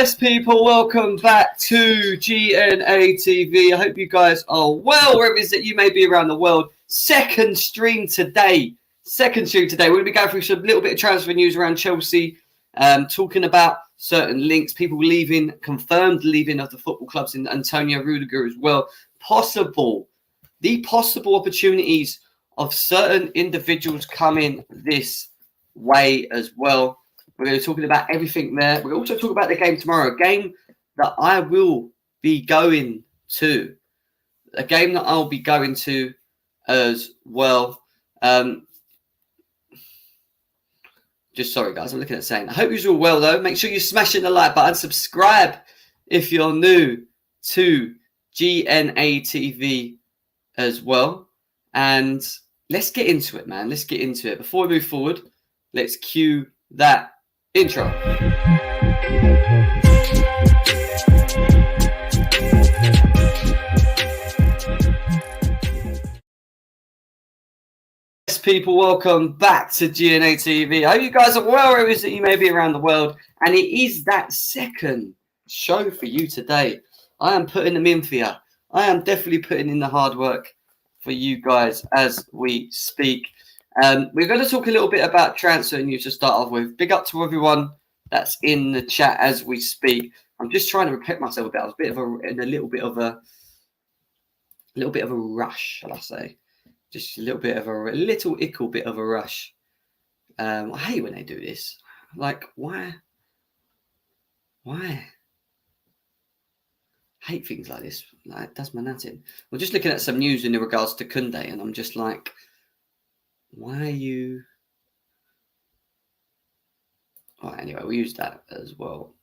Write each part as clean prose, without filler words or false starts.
Yes, people, welcome back to GNA TV. I hope you guys are well, wherever it is that you may be around the world. Second stream today. We're going to be going through some little bit of transfer news around Chelsea, talking about certain links, people leaving, confirmed leaving of the football clubs, in Antonio Rudiger as well. The possible opportunities of certain individuals coming this way as well. We're going to be talking about everything there. We'll also talk about the game tomorrow, a game that I will be going to. A game that I'll be going to as well. Just sorry, guys. I'm looking at saying. I hope you're all well, though. Make sure you're smashing the like button. Subscribe if you're new to GNA TV as well. And let's get into it, man. Let's get into it. Before we move forward, let's cue that intro. Yes, people, welcome back to GNA TV. I hope you guys are well, wherever it is that you may be around the world. And it is that second show for you today. I am putting them in for you. I am definitely putting in the hard work for you guys as we speak. We're going to talk a little bit about transfer news to start off with. Big up to everyone that's in the chat as we speak. I'm just trying to repeat myself a bit. I was in a little bit of a rush, shall I say? Just a little bit of a rush. I hate when they do this. Like, why? I hate things like this. Like, that's my nutting. We're just looking at some news in regards to Kunde, and I'm just like, why are you? All right, anyway, we'll use that as well.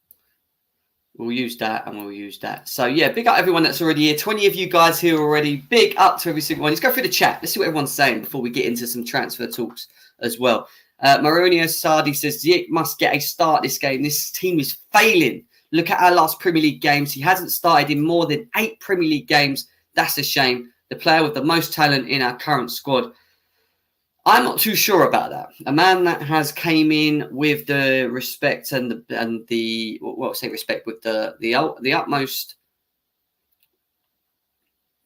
We'll use that and we'll use that. So, yeah, big up everyone that's already here. 20 of you guys here already. Big up to every single one. Let's go through the chat. Let's see what everyone's saying before we get into some transfer talks as well. Maronio Sardi says, Ziyech must get a start this game. This team is failing. Look at our last Premier League games. He hasn't started in more than 8 Premier League games. That's a shame. The player with the most talent in our current squad. I'm not too sure about that. A man that has came in with the respect and the utmost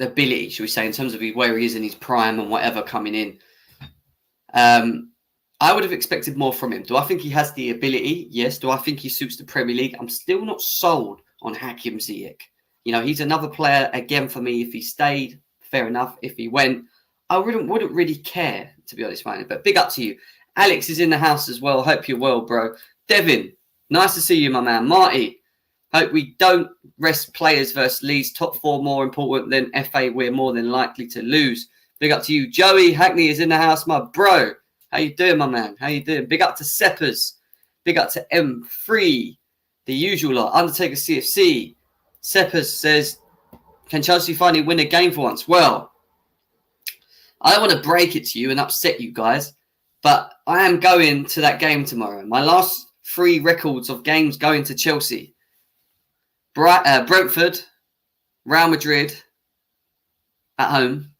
ability, should we say, in terms of where he is in his prime and whatever coming in. I would have expected more from him. Do I think he has the ability? Yes. Do I think he suits the Premier League? I'm still not sold on Hakim Ziyech. You know, he's another player again for me. If he stayed, fair enough. If he went, I wouldn't really care, to be honest, man. But big up to you. Alex is in the house as well. Hope you're well, bro. Devin, nice to see you, my man. Marty, hope we don't rest players versus Leeds. Top 4 more important than FA. We're more than likely to lose. Big up to you. Joey Hackney is in the house, my bro. How you doing, my man? How you doing? Big up to Seppers. Big up to M3. The usual lot. Undertaker CFC. Seppers says, can Chelsea finally win a game for once? Well, I don't want to break it to you and upset you guys, but I am going to that game tomorrow. My last 3 records of games going to Chelsea. Brentford, Real Madrid at home.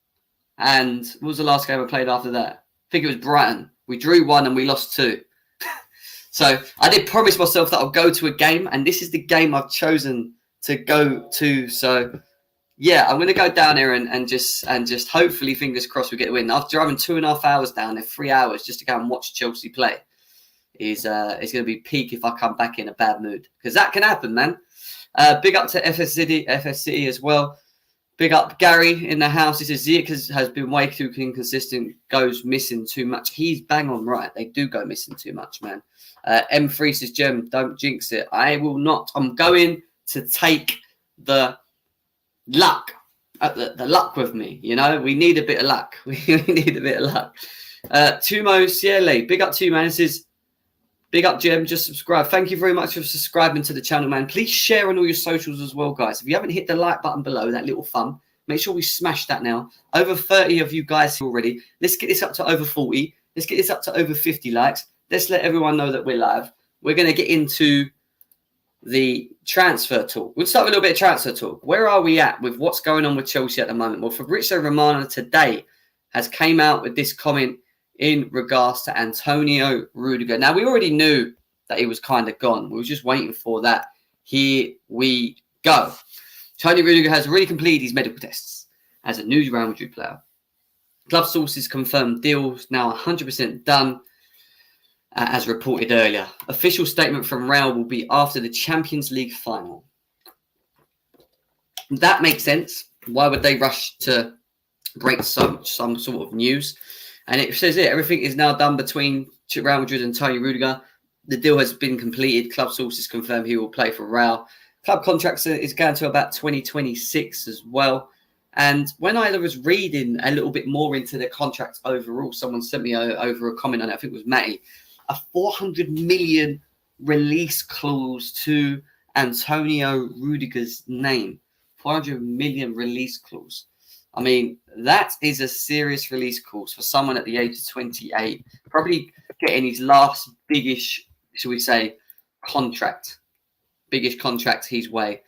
And what was the last game I played after that? I think it was Brighton. We drew 1 and we lost 2. So I did promise myself that I'll go to a game, and this is the game I've chosen to go to. So yeah, I'm going to go down there and just hopefully, fingers crossed, we get a win. After driving 2.5 hours down there, 3 hours just to go and watch Chelsea play is going to be peak if I come back in a bad mood, because that can happen, man. Big up to FS City as well. Big up Gary in the house. He says Ziyech has been way too inconsistent, goes missing too much. He's bang on right. They do go missing too much, man. M3 says, Gem, don't jinx it. I will not. I'm going to take the luck. The luck with me. You know, we need a bit of luck. We need a bit of luck. Tumo Ciele, big up to you, man. This is big up, Gem. Just subscribe. Thank you very much for subscribing to the channel, man. Please share on all your socials as well, guys. If you haven't hit the like button below, that little thumb, make sure we smash that now. Over 30 of you guys already. Let's get this up to over 40. Let's get this up to over 50 likes. Let's let everyone know that we're live. We're going to get into the transfer talk. We'll start with a little bit of transfer talk. Where are we at with what's going on with Chelsea at the moment? Well, Fabrizio Romano today has came out with this comment in regards to Antonio Rudiger. Now, we already knew that he was kind of gone. We were just waiting for that Here we go. Tony Rudiger has already completed his medical tests as a new Real Madrid player. Club sources confirm deals now 100% done, as reported earlier. Official statement from Real will be after the Champions League final. That makes sense. Why would they rush to break some sort of news? And it says here, everything is now done between Real Madrid and Tony Rudiger. The deal has been completed. Club sources confirm he will play for Real. Club contracts is going to about 2026 as well. And when I was reading a little bit more into the contract overall, someone sent me over a comment on it. I think it was Matty. A 400 million release clause to Antonio Rudiger's name. 400 million release clause. I mean, that is a serious release clause for someone at the age of 28. Probably getting his last biggish, shall we say, contract. Biggest contract his way.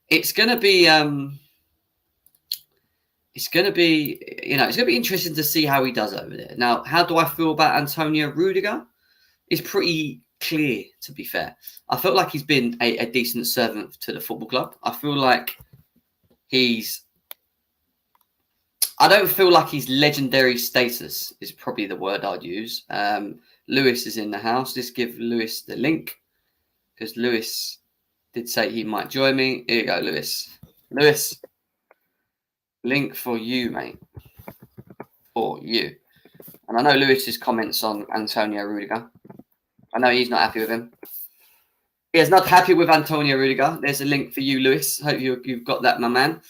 It's going to be... It's going to be interesting to see how he does over there. Now, how do I feel about Antonio Rudiger? It's pretty clear, to be fair. I felt like he's been a decent servant to the football club. I don't feel like his legendary status is probably the word I'd use. Lewis is in the house. Let's give Lewis the link, because Lewis did say he might join me. Here you go, Lewis. Lewis. Link for you, mate. For you. And I know Lewis's comments on Antonio Rudiger. I know he's not happy with him. He is not happy with Antonio Rudiger. There's a link for you, Lewis. Hope you've got that, my man.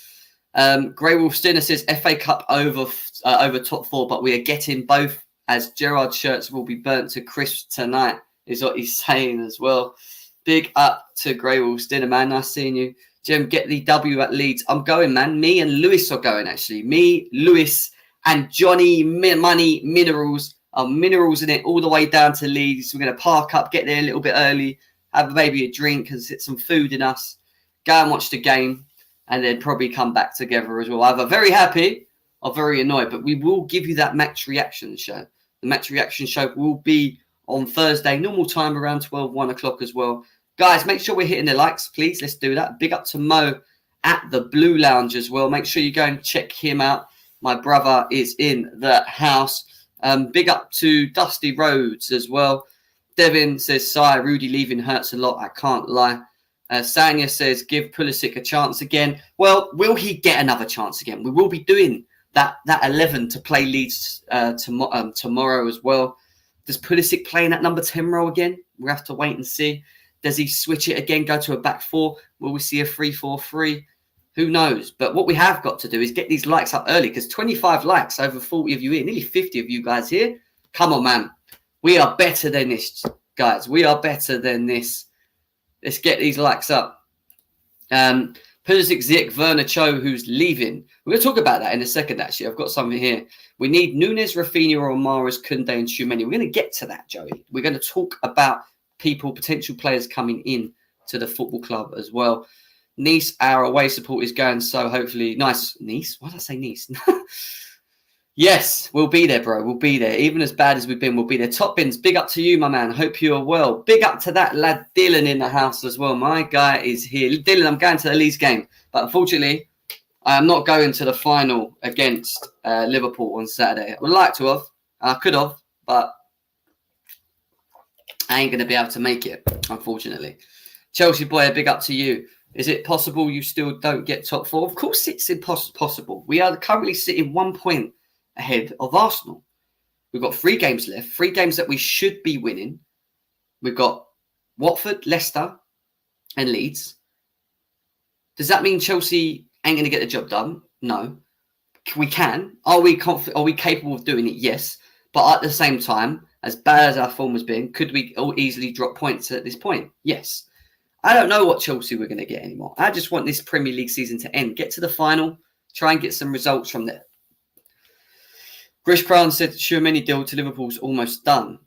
Grey Wolf Stinner says FA Cup over top four, but we are getting both, as Gerrard shirts will be burnt to crisp tonight, is what he's saying as well. Big up to Grey Wolf Stinner, man. Nice seeing you. Jim, get the W at Leeds. I'm going, man. Me and Lewis are going, actually. Me, Lewis, and Johnny Money Minerals are minerals in it all the way down to Leeds. We're going to park up, get there a little bit early, have maybe a drink and sit some food in us, go and watch the game, and then probably come back together as well. Either very happy or very annoyed, but we will give you that match reaction show. The match reaction show will be on Thursday, normal time, around 1 o'clock as well. Guys, make sure we're hitting the likes, please. Let's do that. Big up to Mo at the Blue Lounge as well. Make sure you go and check him out. My brother is in the house. Big up to Dusty Rhodes as well. Devin says, "Sigh, Rudy leaving hurts a lot. I can't lie." Sanya says, "Give Pulisic a chance again." Well, will he get another chance again? We will be doing that 11 to play Leeds tomorrow as well. Does Pulisic play in that number 10 role again? We'll have to wait and see. Does he switch it again, go to a back four? Will we see a 3-4-3? Who knows? But what we have got to do is get these likes up early, because 25 likes, over 40 of you here, nearly 50 of you guys here. Come on, man. We are better than this, guys. We are better than this. Let's get these likes up. Pulisic, Zik, Werner, Cho, who's leaving. We're going to talk about that in a second, actually. I've got something here. We need Nunes, Rafinha, or Mahrez, Koundé, and Tchouameni. We're going to get to that, Joey. We're going to talk about potential players coming in to the football club as well. Nice, our away support is going, so hopefully... Nice. Nice? Why did I say Nice? Yes, we'll be there, bro. We'll be there. Even as bad as we've been, we'll be there. Top Bins, big up to you, my man. Hope you are well. Big up to that lad Dylan in the house as well. My guy is here. Dylan, I'm going to the Leeds game. But unfortunately, I am not going to the final against Liverpool on Saturday. I would like to have. I could have, but I ain't going to be able to make it, unfortunately. Chelsea boy, a big up to you. Is it possible you still don't get top four? Of course it's possible. We are currently sitting 1 point ahead of Arsenal. We've got 3 games left, 3 games that we should be winning. We've got Watford, Leicester, and Leeds. Does that mean Chelsea ain't going to get the job done? No. We can. Are we capable of doing it? Yes. But at the same time, as bad as our form has been, could we all easily drop points at this point? Yes. I don't know what Chelsea we're going to get anymore. I just want this Premier League season to end. Get to the final. Try and get some results from there. Grish Khan said Tchouameni deal to Liverpool's almost done.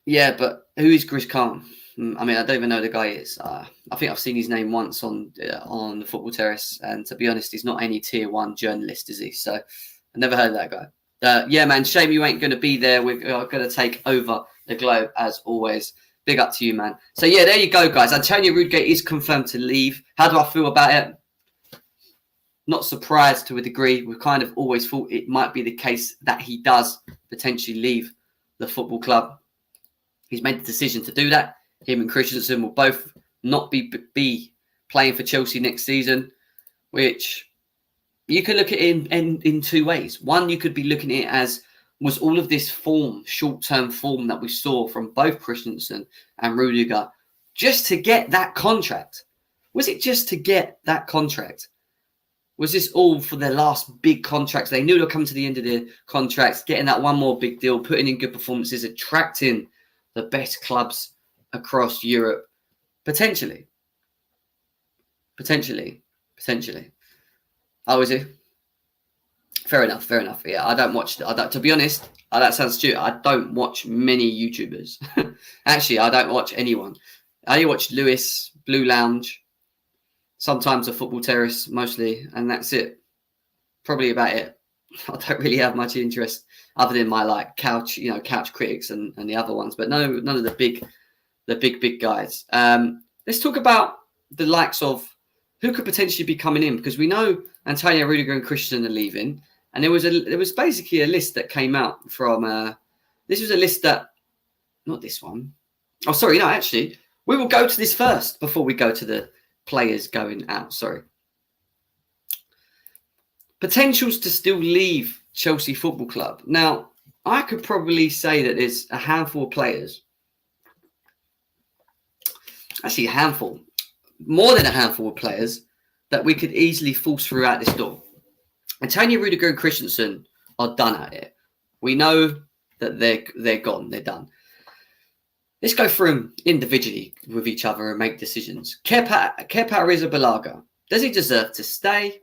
Yeah, but who is Grish Khan? I mean, I don't even know who the guy is. I think I've seen his name once on the Football Terrace. And to be honest, he's not any tier 1 journalist, is he? So I never heard of that guy. Yeah, man, shame you ain't going to be there. We're going to take over the globe as always. Big up to you, man. So, yeah, there you go, guys. Antonio Rudiger is confirmed to leave. How do I feel about it? Not surprised to a degree. We kind of always thought it might be the case that he does potentially leave the football club. He's made the decision to do that. Him and Christensen will both not be playing for Chelsea next season, which you can look at it in two ways. One, you could be looking at it as, was all of this form, short-term form that we saw from both Christensen and Rudiger just to get that contract? Was it just to get that contract? Was this all for their last big contracts? They knew they were coming to the end of their contracts, getting that one more big deal, putting in good performances, attracting the best clubs across Europe. Potentially. Oh, is it? Fair enough. Yeah, I don't watch. To be honest, that sounds stupid. I don't watch many YouTubers. Actually, I don't watch anyone. I only watch Lewis, Blue Lounge, sometimes a Football Terrace, mostly, and that's it. Probably about it. I don't really have much interest other than my couch critics and the other ones, but no, none of the big guys. Let's talk about the likes of who could potentially be coming in, because we know Antonio Rudiger and Christian are leaving, and there was basically a list that came out from. This was a list that, not this one. Oh, sorry, no, actually, we will go to this first before we go to the players going out. Sorry. Potentials to still leave Chelsea Football Club. Now, I could probably say that there's a handful of players. Actually, a handful. More than a handful of players that we could easily force through out this door. Antonio Rudiger and Christensen are done at it. We know that they're gone. They're done. Let's go through them individually with each other and make decisions. Kepa Arrizabalaga. Does he deserve to stay?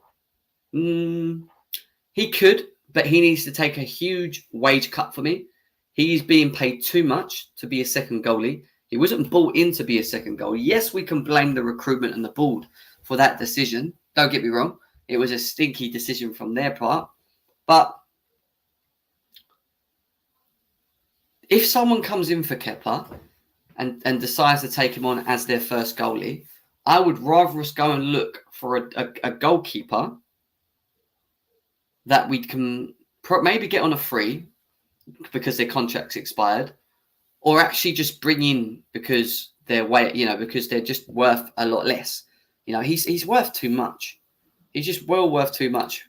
He could, but he needs to take a huge wage cut for me. He's being paid too much to be a second goalie. He wasn't bought in to be a second goalie. Yes, we can blame the recruitment and the board for that decision. Don't get me wrong. It was a stinky decision from their part. But if someone comes in for Kepa and decides to take him on as their first goalie, I would rather us go and look for a goalkeeper that we can maybe get on a free because their contract's expired, or actually just bring in because because they're just worth a lot less. He's worth too much. He's just well worth too much.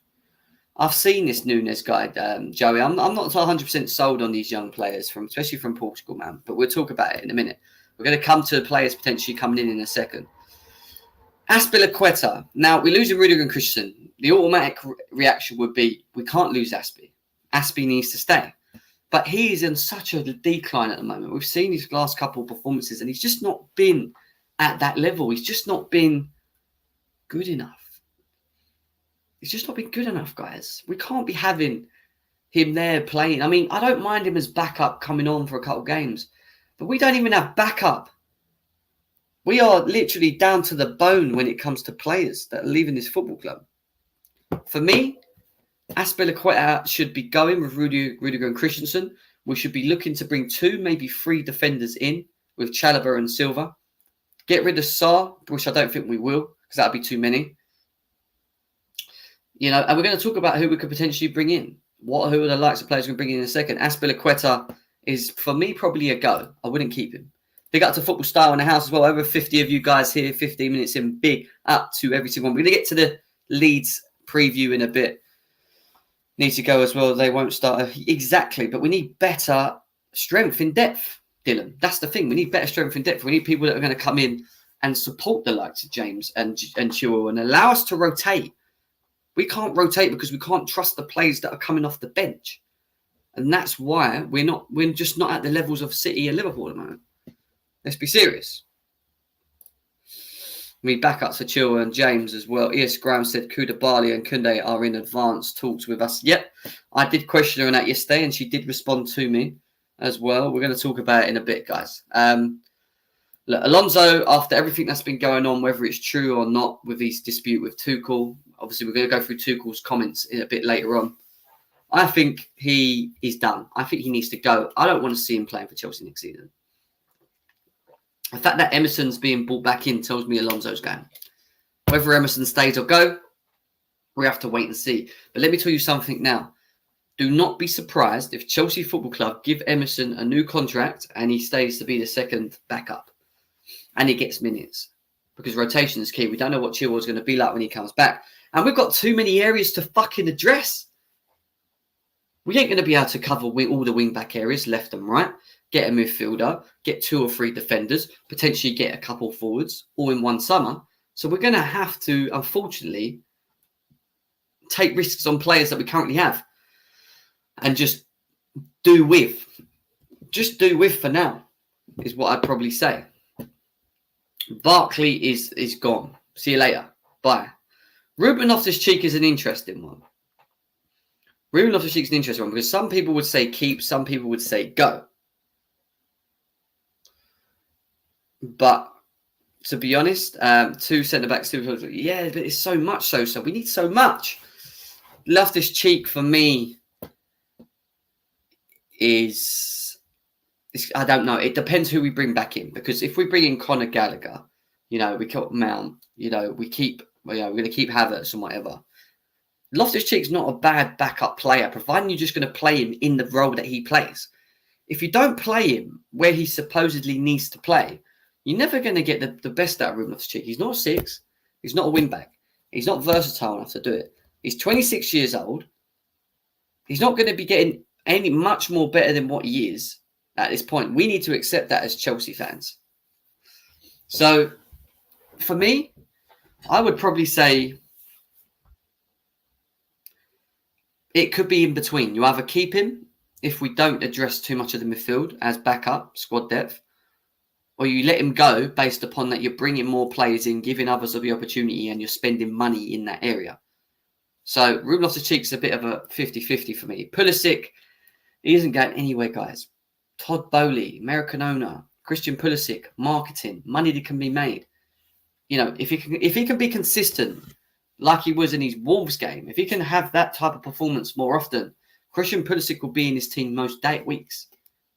I've seen this Nunes guy, Joey. I'm not 100% sold on these young players, especially from Portugal, man. But we'll talk about it in a minute. We're going to come to players potentially coming in a second. Azpilicueta. Now, we're losing Rudiger and Christian. The automatic reaction would be, we can't lose Azpi. Azpi needs to stay. But he is in such a decline at the moment. We've seen his last couple of performances, and he's just not been at that level. He's just not been good enough. He's just not been good enough, guys. We can't be having him there playing. I mean, I don't mind him as backup coming on for a couple of games, but we don't even have backup. We are literally down to the bone when it comes to players that are leaving this football club. For me, Azpilicueta should be going with Rudiger and Christensen. We should be looking to bring 2, maybe 3 defenders in with Chalobah and Silva. Get rid of Sarr, which I don't think we will, because that would be too many. And we're going to talk about who we could potentially bring in. Who are the likes of players we're going to bring in a second. Azpilicueta is, for me, probably a go. I wouldn't keep him. Big up to Football Style in the house as well. Over 50 of you guys here, 15 minutes in. Big up to every single one. We're going to get to the Leeds preview in a bit. Need to go as well. They won't start. Exactly. But we need better strength in depth, Dylan. That's the thing. We need better strength in depth. We need people that are going to come in and support the likes of James and Chilwell and allow us to rotate. We can't rotate because we can't trust the players that are coming off the bench. And that's why we're just not at the levels of City and Liverpool at the moment. Let's be serious. We back up to Chilwell and James as well. E.S. Graham said Koulibaly and Koundé are in advanced talks with us. Yep, I did question her on that yesterday and she did respond to me as well. We're going to talk about it in a bit, guys. Look, Alonso, after everything that's been going on, whether it's true or not with his dispute with Tuchel, obviously we're going to go through Tuchel's comments in a bit later on. I think he is done. I think he needs to go. I don't want to see him playing for Chelsea next season. The fact that Emerson's being brought back in tells me Alonso's going. Whether Emerson stays or go, we have to wait and see. But let me tell you something now. Do not be surprised if Chelsea Football Club give Emerson a new contract and he stays to be the second backup and he gets minutes, because rotation is key. We don't know what Chilwell's going to be like when he comes back. And we've got too many areas to fucking address. We ain't going to be able to cover all the wing-back areas, left and right, get a midfielder, get 2 or 3 defenders, potentially get a couple forwards, all in one summer. So we're going to have to, unfortunately, take risks on players that we currently have and just do with. Just do with for now, is what I'd probably say. Barkley is gone. See you later. Bye. Ruben Loftus-Cheek is an interesting one. Ruben Loftus-Cheek is an interesting one because some people would say keep, some people would say go. But to be honest, 2 centre-backs, yeah, but it's so much so. We need so much. Loftus-Cheek for me is, I don't know. It depends who we bring back in, because if we bring in Conor Gallagher, we keep Mount, we're going to keep Havertz and whatever. Loftus-Cheek's not a bad backup player, providing you're just going to play him in the role that he plays. If you don't play him where he supposedly needs to play, you're never going to get the best out of Ruben Loftus-Cheek. He's not a 6. He's not a wing-back. He's not versatile enough to do it. He's 26 years old. He's not going to be getting any much more better than what he is at this point. We need to accept that as Chelsea fans. So, for me, I would probably say it could be in between. You either keep him if we don't address too much of the midfield as backup, squad depth, or you let him go based upon that you're bringing more players in, giving others the opportunity, and you're spending money in that area. So Ruben Loftus-Cheek's a bit of a 50-50 for me. Pulisic, he isn't going anywhere, guys. Todd Bowley, American owner, Christian Pulisic, marketing, money that can be made. If he can be consistent like he was in his Wolves game, if he can have that type of performance more often, Christian Pulisic will be in his team most weeks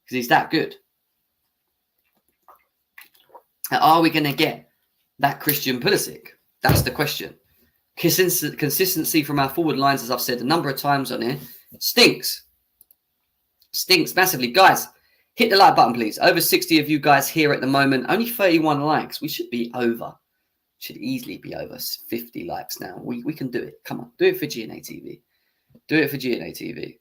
because he's that good. Are we going to get that Christian Pulisic? That's the question. Consistency from our forward lines, as I've said a number of times on here, stinks. Stinks massively. Guys, hit the like button, please. Over 60 of you guys here at the moment. Only 31 likes. We should be over. Should easily be over 50 likes now. We can do it. Come on. Do it for GNA TV. Do it for GNA TV.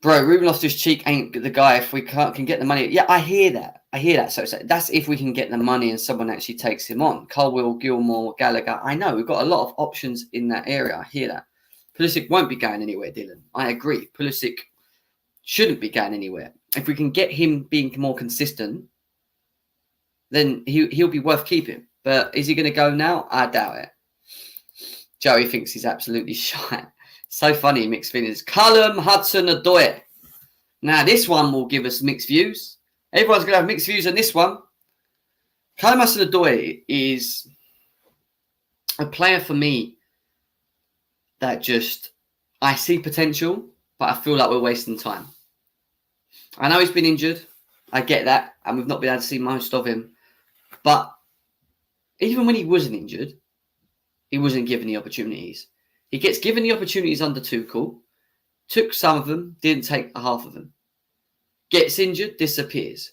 Bro, Ruben Loftus-Cheek ain't the guy if we can get the money. Yeah, I hear that. So that's if we can get the money and someone actually takes him on. Colwill, Gilmore, Gallagher. I know. We've got a lot of options in that area. I hear that. Pulisic won't be going anywhere, Dylan. I agree. Pulisic shouldn't be going anywhere. If we can get him being more consistent, then he'll be worth keeping. But is he going to go now? I doubt it. Joey thinks he's absolutely shite. So funny, mixed feelings. Callum Hudson-Odoi. Now, this one will give us mixed views. Everyone's going to have mixed views on this one. Callum Hudson-Odoi is a player for me that just, I see potential, but I feel like we're wasting time. I know he's been injured. I get that. And we've not been able to see most of him. But even when he wasn't injured, he wasn't given the opportunities. He gets given the opportunities under Tuchel. Took some of them, didn't take half of them. Gets injured, disappears.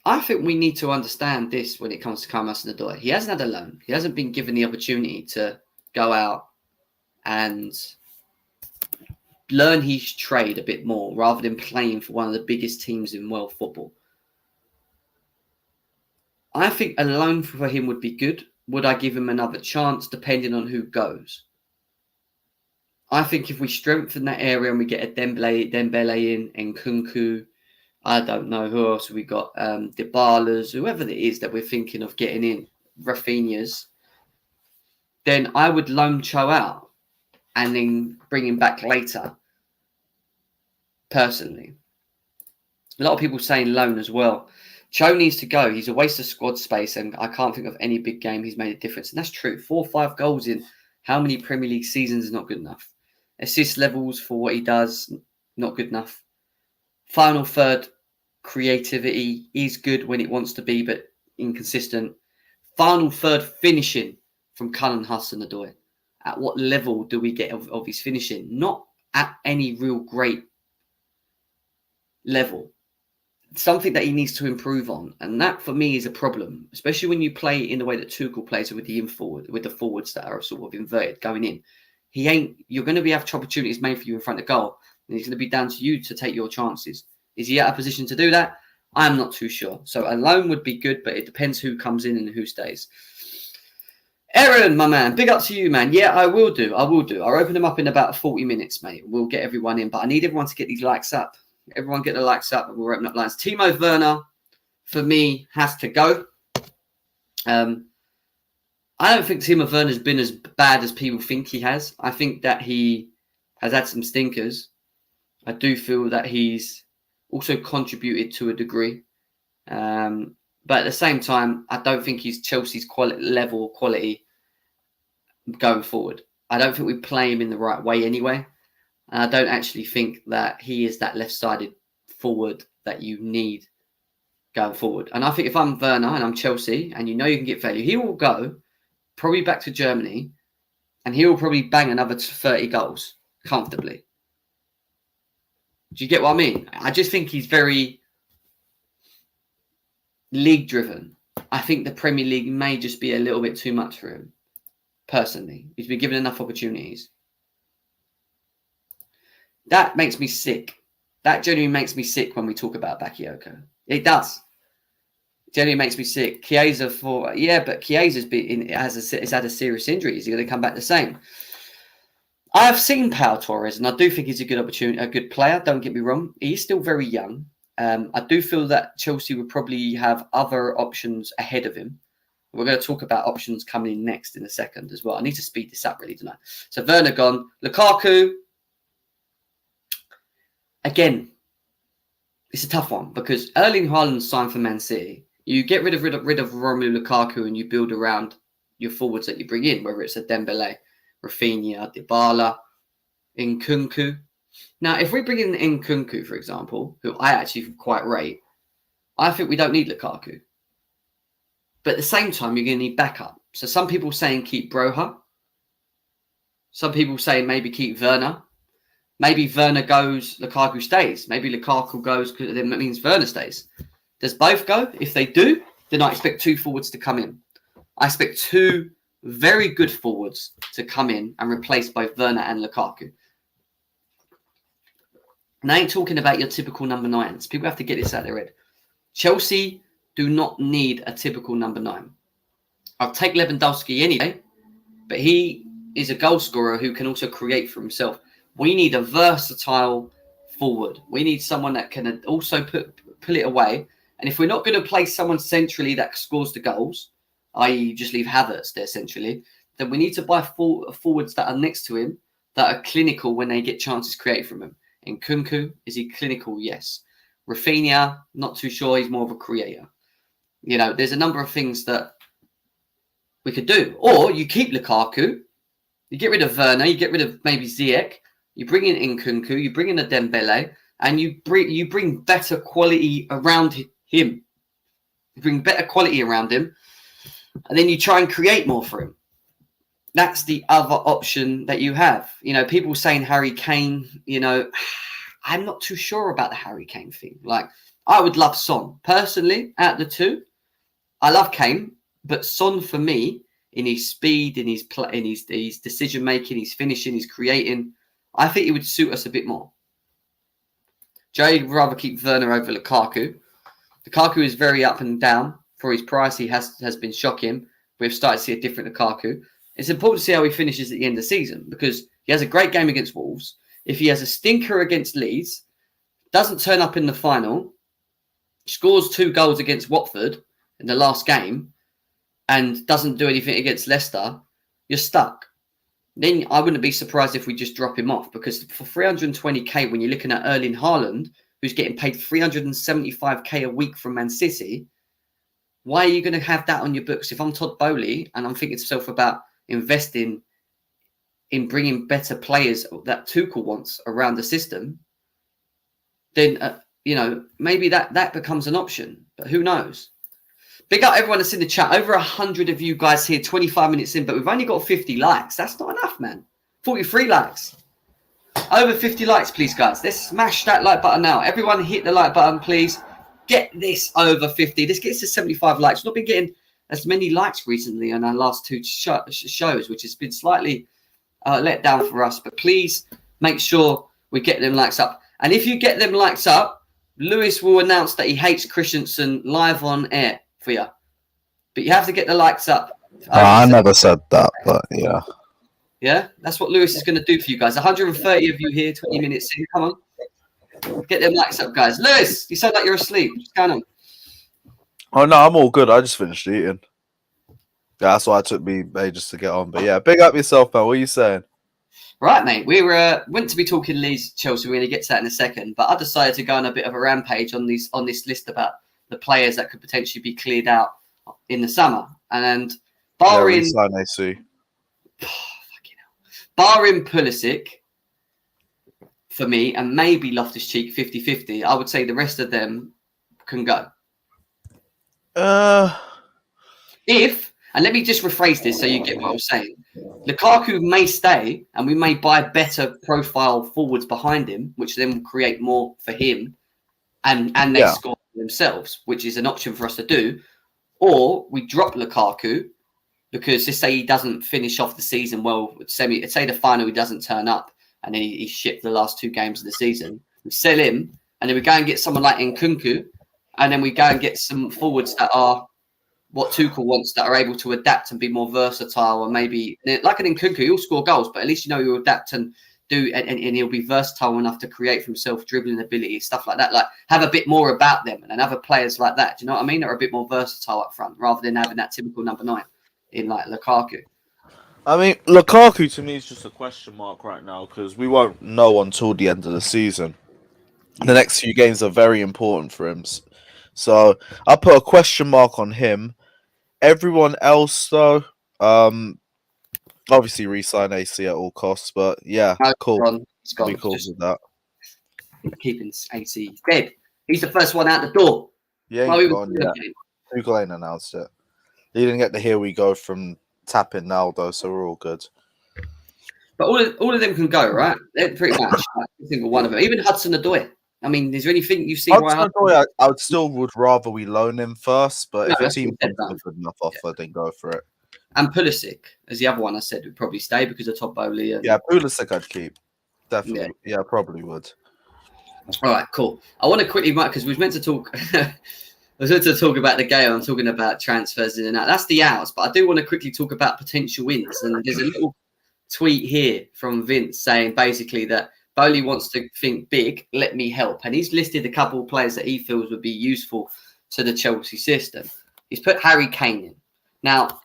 I think we need to understand this when it comes to Callum Hudson-Odoi. He hasn't had a loan. He hasn't been given the opportunity to go out and learn his trade a bit more rather than playing for one of the biggest teams in world football. I think a loan for him would be good. Would I give him another chance depending on who goes? I think if we strengthen that area and we get a Dembele in, and Nkunku, I don't know who else we got, Dybala's, whoever it is that we're thinking of getting in, Rafinha's, then I would loan Cho out and then bring him back later, personally. A lot of people saying loan as well. Cho needs to go. He's a waste of squad space, and I can't think of any big game he's made a difference. And that's true. 4 or 5 goals in how many Premier League seasons is not good enough. Assist levels for what he does, not good enough. Final third, creativity. He's good when it wants to be, but inconsistent. Final third finishing from Cullen, Hudson-Odoi. At what level do we get of his finishing? Not at any real great level. Something that he needs to improve on, and that for me is a problem, especially when you play in the way that Tuchel plays with the forwards that are sort of inverted going in. You're going to have opportunities made for you in front of goal, and it's going to be down to you to take your chances. Is he at a position to do that? I'm not too sure. So a loan would be good, but it depends who comes in and who stays. Aaron, my man, big up to you, man. Yeah, I will do. I'll open them up in about 40 minutes, mate. We'll get everyone in, but I need everyone to get these likes up. Everyone get the likes up and we'll open up lines. Timo Werner, for me, has to go. I don't think Timo Werner's been as bad as people think he has. I think that he has had some stinkers. I do feel that he's also contributed to a degree. But at the same time, I don't think he's Chelsea's level of quality going forward. I don't think we play him in the right way anyway. And I don't actually think that he is that left-sided forward that you need going forward. And I think if I'm Werner and I'm Chelsea and you know you can get value, he will go probably back to Germany and he will probably bang another 30 goals comfortably. Do you get what I mean? I just think he's very league-driven. I think the Premier League may just be a little bit too much for him, personally. He's been given enough opportunities. That makes me sick. That genuinely makes me sick when we talk about Bakayoko. It does. It genuinely makes me sick. Chiesa but Chiesa's had a serious injury. Is he going to come back the same? I have seen Pau Torres, and I do think he's a good player. Don't get me wrong. He's still very young. I do feel that Chelsea would probably have other options ahead of him. We're going to talk about options coming in next in a second as well. I need to speed this up, really, don't I? So Werner gone. Lukaku. Again, it's a tough one because Erling Haaland signed for Man City. You get rid of Romelu Lukaku and you build around your forwards that you bring in, whether it's a Dembele, Rafinha, Dybala, Nkunku. Now, if we bring in Nkunku, for example, who I actually quite rate, I think we don't need Lukaku. But at the same time, you're going to need backup. So some people saying keep Broha. Some people say maybe keep Werner. Maybe Werner goes, Lukaku stays. Maybe Lukaku goes because then that means Werner stays. Does both go? If they do, then I expect two forwards to come in. I expect two very good forwards to come in and replace both Werner and Lukaku. And I ain't talking about your typical number nines. People have to get this out of their head. Chelsea do not need a typical number 9. I'll take Lewandowski anyway, but he is a goal scorer who can also create for himself. We need a versatile forward. We need someone that can also pull it away. And if we're not going to play someone centrally that scores the goals, i.e. just leave Havertz there centrally, then we need to buy forwards that are next to him that are clinical when they get chances created from him. Nkunku, is he clinical? Yes. Rafinha, not too sure. He's more of a creator. You know, there's a number of things that we could do. Or you keep Lukaku, you get rid of Werner, you get rid of maybe Ziyech, you bring in Nkunku, you bring in a Dembele, and you bring better quality around him. You bring better quality around him, and then you try and create more for him. That's the other option that you have. You know, people saying Harry Kane, you know, I'm not too sure about the Harry Kane thing. Like, I would love Son. Personally, out of the two, I love Kane, but Son for me, in his speed, in his decision-making, his finishing, his creating, I think he would suit us a bit more. Jay would rather keep Werner over Lukaku. Lukaku is very up and down. For his price, he has been shocking. We've started to see a different Lukaku. It's important to see how he finishes at the end of the season because he has a great game against Wolves. If he has a stinker against Leeds, doesn't turn up in the final, scores 2 goals against Watford in the last game, and doesn't do anything against Leicester, you're stuck. Then I wouldn't be surprised if we just drop him off because for 320k, when you're looking at Erling Haaland, who's getting paid 375k a week from Man City, why are you going to have that on your books? If I'm Todd Bowley and I'm thinking to myself about investing in bringing better players that Tuchel wants around the system, then maybe that becomes an option. But who knows? Big up everyone that's in the chat. Over 100 of you guys here, 25 minutes in, but we've only got 50 likes. That's not enough, man. 43 likes. Over 50 likes, please, guys. Let's smash that like button now. Everyone hit the like button, please. Get this over 50. This gets to 75 likes. We've not been getting as many likes recently on our last two shows, which has been slightly let down for us. But please make sure we get them likes up. And if you get them likes up, Lewis will announce that he hates Christensen live on air for you. But you have to get the likes up. I never said that, but yeah. Yeah, that's what Lewis is going to do for you guys. 130 of you here, 20 minutes in. Come on. Get them likes up, guys. Lewis, you sound like you're asleep. What's going on? Oh, no, I'm all good. I just finished eating. Yeah, that's why it took me ages to get on. But yeah, big up yourself, man. What are you saying? Right, mate. We were meant to be talking Leeds, Chelsea. We're going to get to that in a second. But I decided to go on a bit of a rampage on this list about the players that could potentially be cleared out in the summer. And barring... barring Pulisic, for me, and maybe Loftus-Cheek 50-50, I would say the rest of them can go. And let me just rephrase this so you get what I'm saying. Lukaku may stay, and we may buy better profile forwards behind him, which then will create more for him, and they score themselves, which is an option for us to do. Or we drop Lukaku, because let's say he doesn't finish off the season well, say the final he doesn't turn up, and then he's shipped the last 2 games of the season. We sell him, and then we go and get someone like Nkunku, and then we go and get some forwards that are what Tuchel wants, that are able to adapt and be more versatile, and maybe like an Nkunku, he'll score goals, but at least he'll adapt and do, and he'll be versatile enough to create for himself, dribbling ability, stuff like that. Like have a bit more about them, and other players like that. Do you know what I mean? That are a bit more versatile up front, rather than having that typical number 9 in like Lukaku. I mean, Lukaku to me is just a question mark right now because we won't know until the end of the season. The next few games are very important for him. So I put a question mark on him. Everyone else, though, obviously re-sign AC at all costs, but yeah, cool. It's gone. Be cool with that. Keeping AC dead. He's the first one out the door. Yeah, he's gone, yeah. Tuchel ain't announced it. He didn't get the here we go from tapping Naldo, so we're all good. But all of them can go, right? They're pretty much every single one of them. Even Hudson-Odoi. I mean, is there anything you see why Hudson-Odoi, I would rather we loan him first, but if a team comes with a good enough offer, then go for it. And Pulisic, as the other one I said, would probably stay because of Todd Bowley. Yeah, Pulisic I'd keep. Definitely. Yeah, probably would. All right, cool. I want to quickly, because we were meant to talk... I was meant to talk about the game. I'm talking about transfers in and out. That's the outs, but I do want to quickly talk about potential wins. And there's a little tweet here from Vince saying basically that Bowley wants to think big, let me help. And he's listed a couple of players that he feels would be useful to the Chelsea system. He's put Harry Kane in. Now,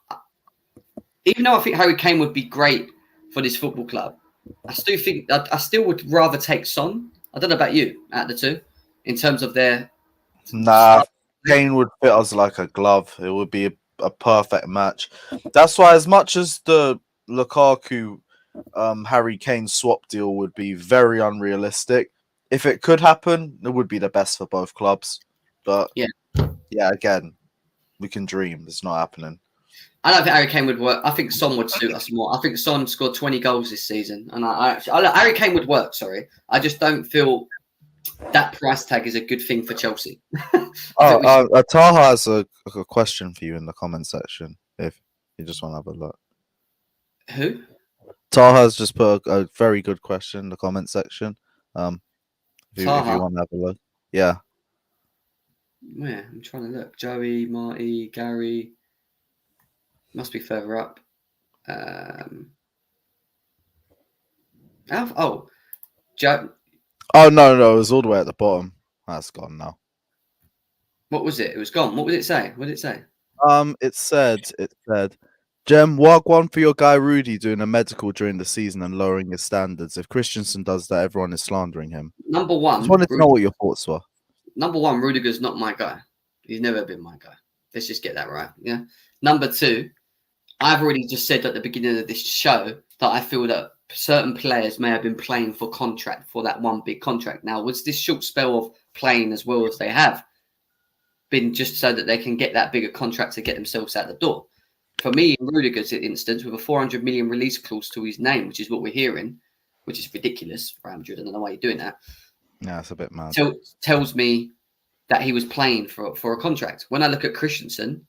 even though I think Harry Kane would be great for this football club, I still would rather take Son. I don't know about you, out of the two, in terms of their... Nah. Kane would fit us like a glove. It would be a perfect match. That's why, as much as the Lukaku Harry Kane swap deal would be very unrealistic, if it could happen, it would be the best for both clubs. But yeah, again, we can dream. It's not happening. I don't think Harry Kane would work. I think Son would suit us more. I think Son scored 20 goals this season, and Harry Kane would work. Sorry, I just don't feel that price tag is a good thing for Chelsea. Taha has a question for you in the comment section if you just want to have a look. Who? Taha's just put a very good question in the comment section. If you want to have a look. Yeah. Where? I'm trying to look. Joey, Marty, Gary. Must be further up. Joe. Oh, no, it was all the way at the bottom. That's gone now. What was it? It was gone. What did it say? What did it say? It said, Jem, Wagwan for your guy Rudy doing a medical during the season and lowering his standards. If Christensen does that, everyone is slandering him. Number one. I just wanted to know what your thoughts were. Number one, Rudiger's not my guy. He's never been my guy. Let's just get that right. Yeah. Number two, I've already just said at the beginning of this show that I feel that certain players may have been playing for contract, for that one big contract. Now, was this short spell of playing as well as they have been just so that they can get that bigger contract to get themselves out the door. For me, in Rudiger's instance, with a 400 million release clause to his name, which is what we're hearing, which is ridiculous for Madrid. I don't know why you're doing that. Yeah, it's a bit mad. Tells me that he was playing for a contract. When I look at Christensen,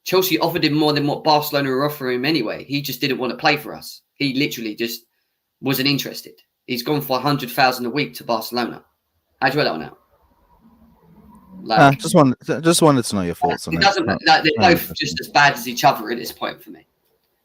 Chelsea offered him more than what Barcelona were offering him anyway. He just didn't want to play for us. He literally just wasn't interested. He's gone for 100,000 a week to Barcelona. How'd you work that one out? Just wanted to know your thoughts on it. They're both just as bad as each other at this point for me.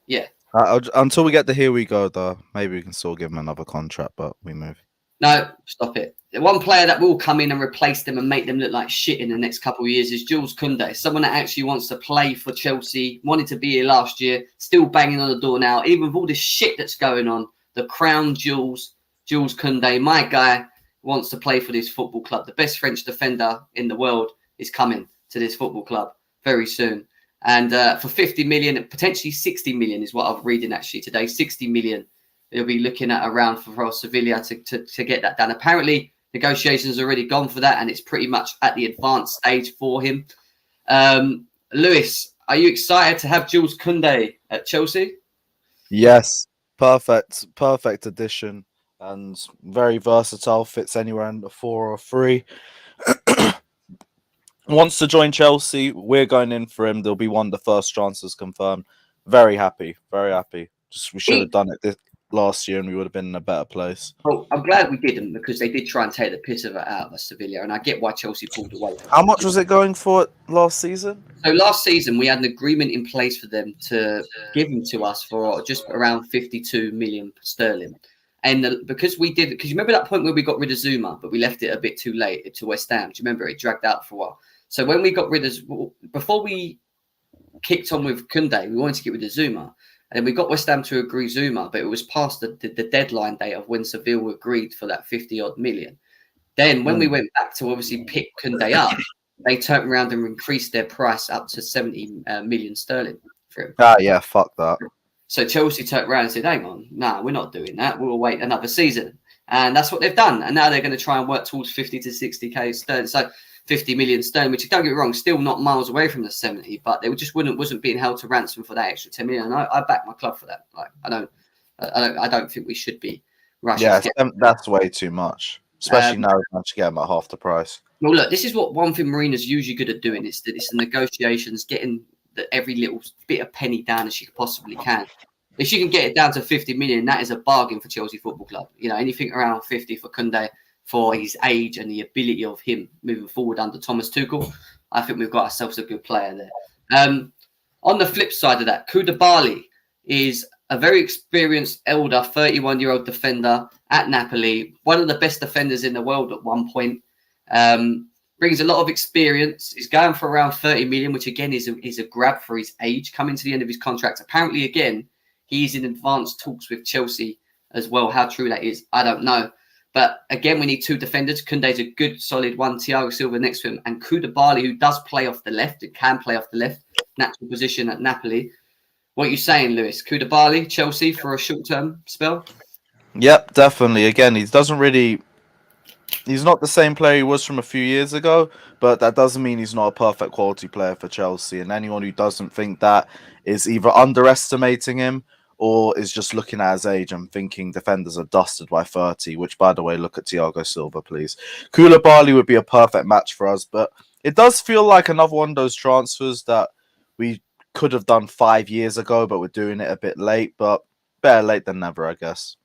Yeah. Until we get the here we go, though, maybe we can still give him another contract, but we move. No, stop it. The one player that will come in and replace them and make them look like shit in the next couple of years is Jules Koundé. Someone that actually wants to play for Chelsea, wanted to be here last year, still banging on the door now. Even with all this shit that's going on, the crown Jules Koundé, my guy, wants to play for this football club. The best French defender in the world is coming to this football club very soon. And for 50 million, potentially 60 million is what I'm reading actually today. 60 million. They'll be looking at around for Sevilla to get that done. Apparently, negotiations are already gone for that, and it's pretty much at the advanced stage for him. Lewis, are you excited to have Jules Koundé at Chelsea? Yes, perfect addition, and very versatile. Fits anywhere in the 4 or 3. Wants to join Chelsea. We're going in for him. There'll be one of the first transfers confirmed. Very happy. We should have done it last year, and we would have been in a better place. Well, I'm glad we didn't, because they did try and take the piss of it out of us, Sevilla, and I get why Chelsea pulled away. How much was it going for last season? So last season, we had an agreement in place for them to give him to us for just around 52 million sterling. And because you remember that point where we got rid of Zuma, but we left it a bit too late to West Ham. Do you remember? It dragged out for a while. So when we got rid of, before we kicked on with Koundé, we wanted to get rid of Zuma. And we got West Ham to agree Zuma, but it was past the deadline date of when Seville agreed for that 50-odd million. Then when we went back to obviously pick Koundé up, they turned around and increased their price up to 70 million sterling for him. Yeah, fuck that. So Chelsea turned around and said, hang on, we're not doing that. We'll wait another season. And that's what they've done. And now they're going to try and work towards 50 to 60k sterling. So 50 million sterling, which, don't get me wrong, still not miles away from the 70, but they just wasn't being held to ransom for that extra 10 million. And I back my club for that. Like, I don't think we should be rushing. Yeah, that's way too much, especially now we managed to get them at half the price. Well, look, this is what one thing Marina's usually good at doing. It's the negotiations, getting every little bit of penny down as she possibly can. If she can get it down to 50 million, that is a bargain for Chelsea Football Club. You know, anything around 50 for Koundé, for his age and the ability of him moving forward under Thomas Tuchel, I think we've got ourselves a good player there. On the flip side of that, Koulibaly is a very experienced, elder, 31-year-old defender at Napoli, one of the best defenders in the world at one point. Brings a lot of experience. He's going for around 30 million, which again is a grab for his age. Coming to the end of his contract, apparently again he's in advanced talks with Chelsea as well. How true that is, I don't know. But again, we need 2 defenders. Koundé's a good, solid one. Thiago Silva next to him. And Koulibaly, who does play off the left and can play off the left, natural position at Napoli. What are you saying, Lewis? Koulibaly, Chelsea for a short-term spell? Yep, definitely. Again, he's not the same player he was from a few years ago, but that doesn't mean he's not a perfect quality player for Chelsea. And anyone who doesn't think that is either underestimating him or is just looking at his age and thinking defenders are dusted by 30, which, by the way, look at Thiago Silva, please. Koulibaly would be a perfect match for us, but it does feel like another one of those transfers that we could have done 5 years ago, but we're doing it a bit late, but better late than never, I guess.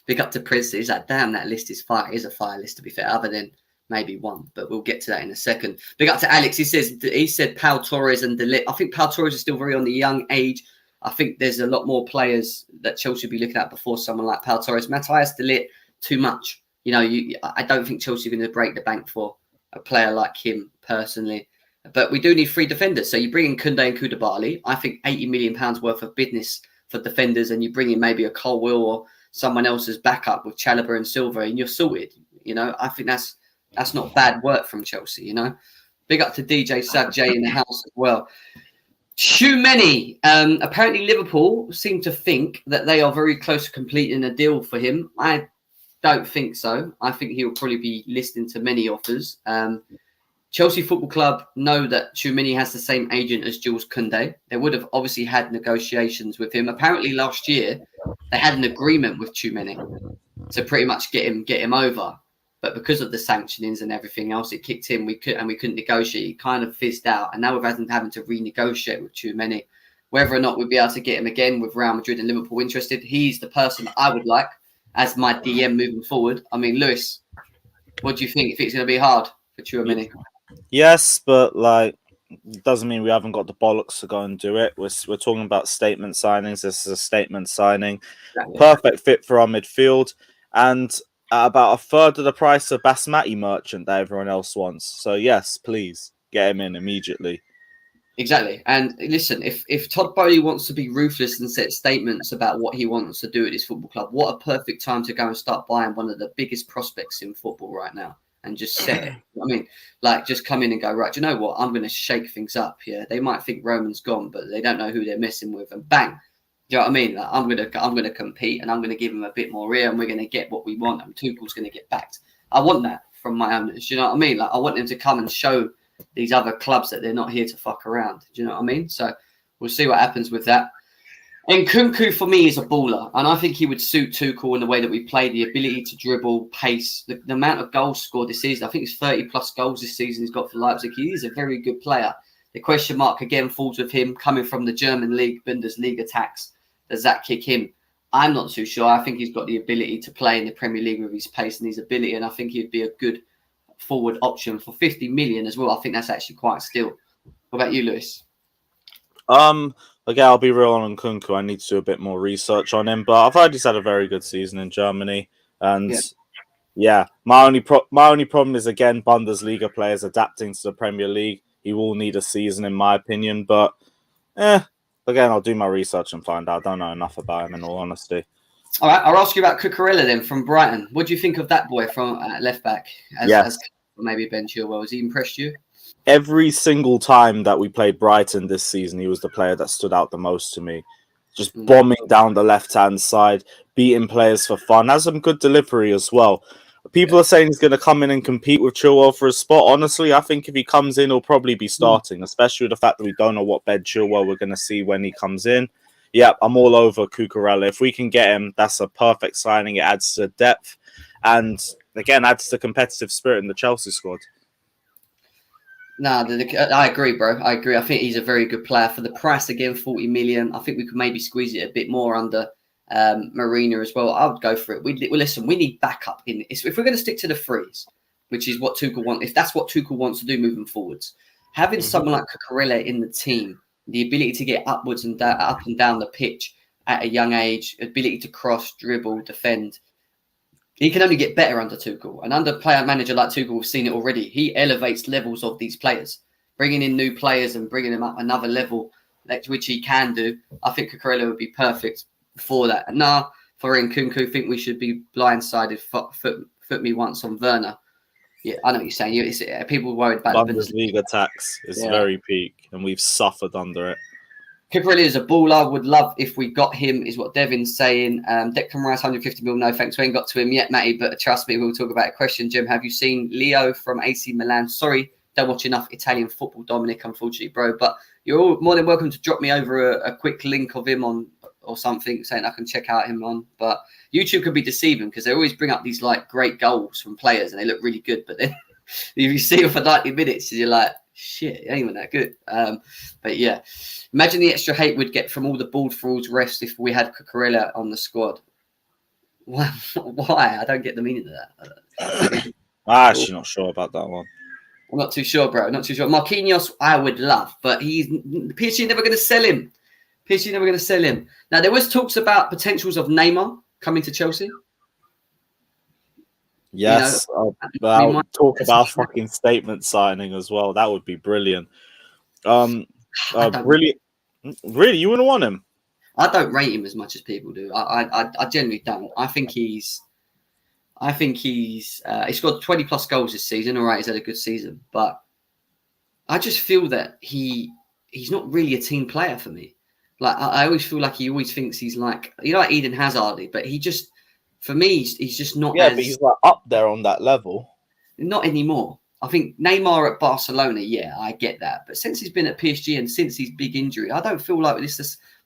Big up to Prince. He's like, damn, that list is a fire list, to be fair, other than maybe one, but we'll get to that in a second. Big up to Alex. He said Pau Torres and De Ligt. I think Pau Torres is still very on the young age. I think there's a lot more players that Chelsea will be looking at before someone like Pau Torres. Matthias De Ligt, too much. You know, I don't think Chelsea are going to break the bank for a player like him personally. But we do need 3 defenders. So you bring in Koundé and Koulibaly. I think £80 million worth of business for defenders, and you bring in maybe a Colwill or someone else's backup with Chalobah and Silva, and you're sorted. You know, I think that's not bad work from Chelsea, you know. Big up to DJ Sad J in the house as well. Too many. Apparently Liverpool seem to think that they are very close to completing a deal for him. I don't think so. I think he'll probably be listening to many offers. Chelsea Football Club know that Tchouaméni has the same agent as Jules Koundé. They would have obviously had negotiations with him. Apparently last year they had an agreement with Tchouaméni to pretty much get him over. But because of the sanctionings and everything else, it kicked in. We couldn't negotiate. It kind of fizzed out, and now we're having to renegotiate with Tchouaméni. Whether or not we'll be able to get him again with Real Madrid and Liverpool interested, he's the person I would like as my DM moving forward. I mean, Lewis, what do you think? If it's going to be hard for Tchouaméni? Yes, but like, doesn't mean we haven't got the bollocks to go and do it. We're talking about statement signings. This is a statement signing. Exactly. Perfect fit for our midfield. And at about a third of the price of Basmati merchant that everyone else wants. So yes, please get him in immediately. Exactly. And listen, if Todd Bowley wants to be ruthless and set statements about what he wants to do at his football club, what a perfect time to go and start buying one of the biggest prospects in football right now and just set it. I mean, like, just come in and go, right, do you know what? I'm going to shake things up. Yeah, they might think Roman's gone, but they don't know who they're messing with. And bang, do you know what I mean? Like, I'm going to compete, and I'm going to give him a bit more ear, and we're going to get what we want, and Tuchel's going to get backed. I want that from my owners. Do you know what I mean? Like, I want them to come and show these other clubs that they're not here to fuck around. Do you know what I mean? So we'll see what happens with that. And Nkunku for me is a baller, and I think he would suit Tuchel in the way that we play, the ability to dribble, pace, the amount of goals scored this season. I think it's 30 plus goals this season he's got for Leipzig. He is a very good player. The question mark again falls with him coming from the German league, Bundesliga tax. Does that kick him? I'm not too sure. I think he's got the ability to play in the Premier League with his pace and his ability, and I think he'd be a good forward option for 50 million as well. I think that's actually quite still. What about you, Lewis? Again, I'll be real on Nkunku. I need to do a bit more research on him, but I've heard he's had a very good season in Germany. And my only problem is, again, Bundesliga players adapting to the Premier League. He will need a season, in my opinion. But again, I'll do my research and find out. I don't know enough about him, in all honesty. All right, I'll ask you about Cucurella then from Brighton. What do you think of that boy from left back? As maybe Ben Chilwell, has he impressed you? Every single time that we played Brighton this season, he was the player that stood out the most to me. Just bombing down the left-hand side, beating players for fun. Has some good delivery as well. People are saying he's going to come in and compete with Chilwell for a spot. Honestly, I think if he comes in, he'll probably be starting, especially with the fact that we don't know what Ben Chilwell we're going to see when he comes in. Yeah, I'm all over Cucurella. If we can get him, that's a perfect signing. It adds to depth and, again, adds to competitive spirit in the Chelsea squad. I agree, bro. I agree. I think he's a very good player. For the price, again, 40 million, I think we could maybe squeeze it a bit more under Marina as well. I would go for it. Listen, we need backup in this. If we're going to stick to the freeze, which is what Tuchel wants, if that's what Tuchel wants to do moving forwards, having someone like Cucurella in the team, the ability to get upwards and up and down the pitch at a young age, ability to cross, dribble, defend. He can only get better under Tuchel. And under player manager like Tuchel, we've seen it already. He elevates levels of these players, bringing in new players and bringing them up another level, which he can do. I think Cucurella would be perfect for that. And now, for Nkunku, I think we should be blindsided. Foot me once on Werner. Yeah, I know what you're saying. People worried about the Bundesliga tax is very peak, and we've suffered under it. Cucurella is a baller. Would love if we got him, is what Devin's saying. Declan Rice, 150 mil. No thanks. We ain't got to him yet, Matty, but trust me, we'll talk about it. Question, Jim, have you seen Leo from AC Milan? Sorry, don't watch enough Italian football, Dominic, unfortunately, bro. But you're all more than welcome to drop me over a quick link of him on or something, saying I can check out him on. But YouTube can be deceiving because they always bring up these like great goals from players and they look really good. But then if you see them for 90 minutes, you're like, shit, it ain't even that good. But yeah, imagine the extra hate we'd get from all the bald frauds refs if we had Cucurella on the squad. Why? I don't get the meaning of that. I'm actually not sure about that one. I'm not too sure, bro. Not too sure. Marquinhos, I would love, but PSG never going to sell him. PSG never going to sell him. Now, there was talks about potentials of Neymar coming to Chelsea. Yes, I'll talk about fucking statement signing as well. That would be brilliant. Really, you wouldn't want him? I don't rate him as much as people do. I generally don't. I think he's he scored 20 plus goals this season. All right, he's had a good season, but I just feel that he's not really a team player for me. Like I always feel like he always thinks he's like, like Eden Hazard, but he just For me, he's just not Yeah, but he's like up there on that level. Not anymore. I think Neymar at Barcelona, yeah, I get that. But since he's been at PSG and since his big injury, I don't feel like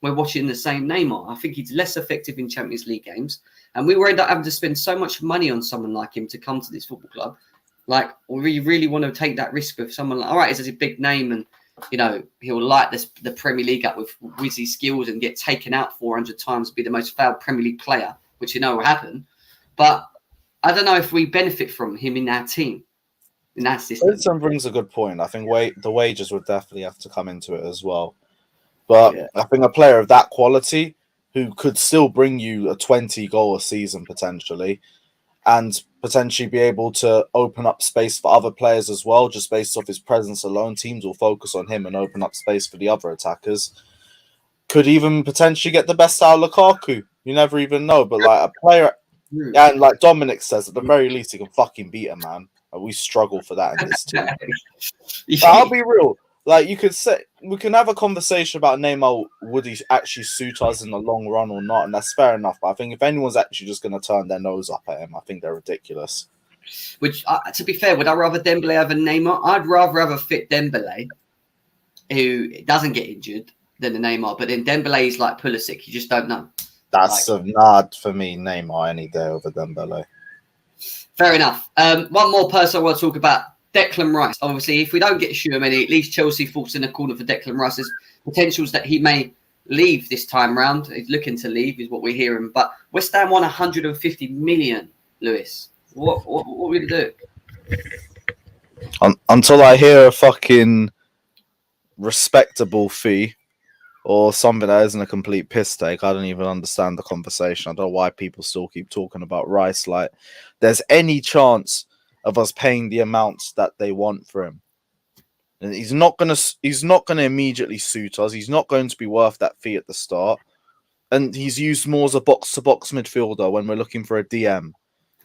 we're watching the same Neymar. I think he's less effective in Champions League games. And we will end up having to spend so much money on someone like him to come to this football club. Like, we really want to take that risk with someone like, all right, he's a big name and, he'll light the Premier League up with whizzy skills and get taken out 400 times, be the most fouled Premier League player, which will happen. But I don't know if we benefit from him in our team, in that system. Vincent brings a good point. I think the wages would definitely have to come into it as well. But yeah. I think a player of that quality who could still bring you a 20-goal a season potentially and potentially be able to open up space for other players as well, just based off his presence alone, teams will focus on him and open up space for the other attackers. Could even potentially get the best out of Lukaku. You never even know. But like a player, and like Dominic says, at the very least, he can fucking beat a man. And we struggle for that in this team. But I'll be real. Like, you could say, we can have a conversation about Neymar, would he actually suit us in the long run or not? And that's fair enough. But I think if anyone's actually just going to turn their nose up at him, I think they're ridiculous. Which, to be fair, would I rather Dembele have a Neymar? I'd rather have a fit Dembele who doesn't get injured than a Neymar. But then Dembele is like Pulisic. You just don't know. That's a nod for me, Neymar, any day over Dembele. Fair enough. One more person I want to talk about. Declan Rice. Obviously, if we don't get Tchouaméni, at least Chelsea falls in the corner for Declan Rice. There's potentials that he may leave this time round. He's looking to leave, is what we're hearing. But West Ham won 150 million, Lewis. What are we going to do? Until I hear a fucking respectable fee or something that isn't a complete piss take, I don't even understand the conversation. I don't know why people still keep talking about Rice. Like, there's any chance of us paying the amounts that they want for him. And he's not gonna immediately suit us. He's not going to be worth that fee at the start. And he's used more as a box-to-box midfielder when we're looking for a DM.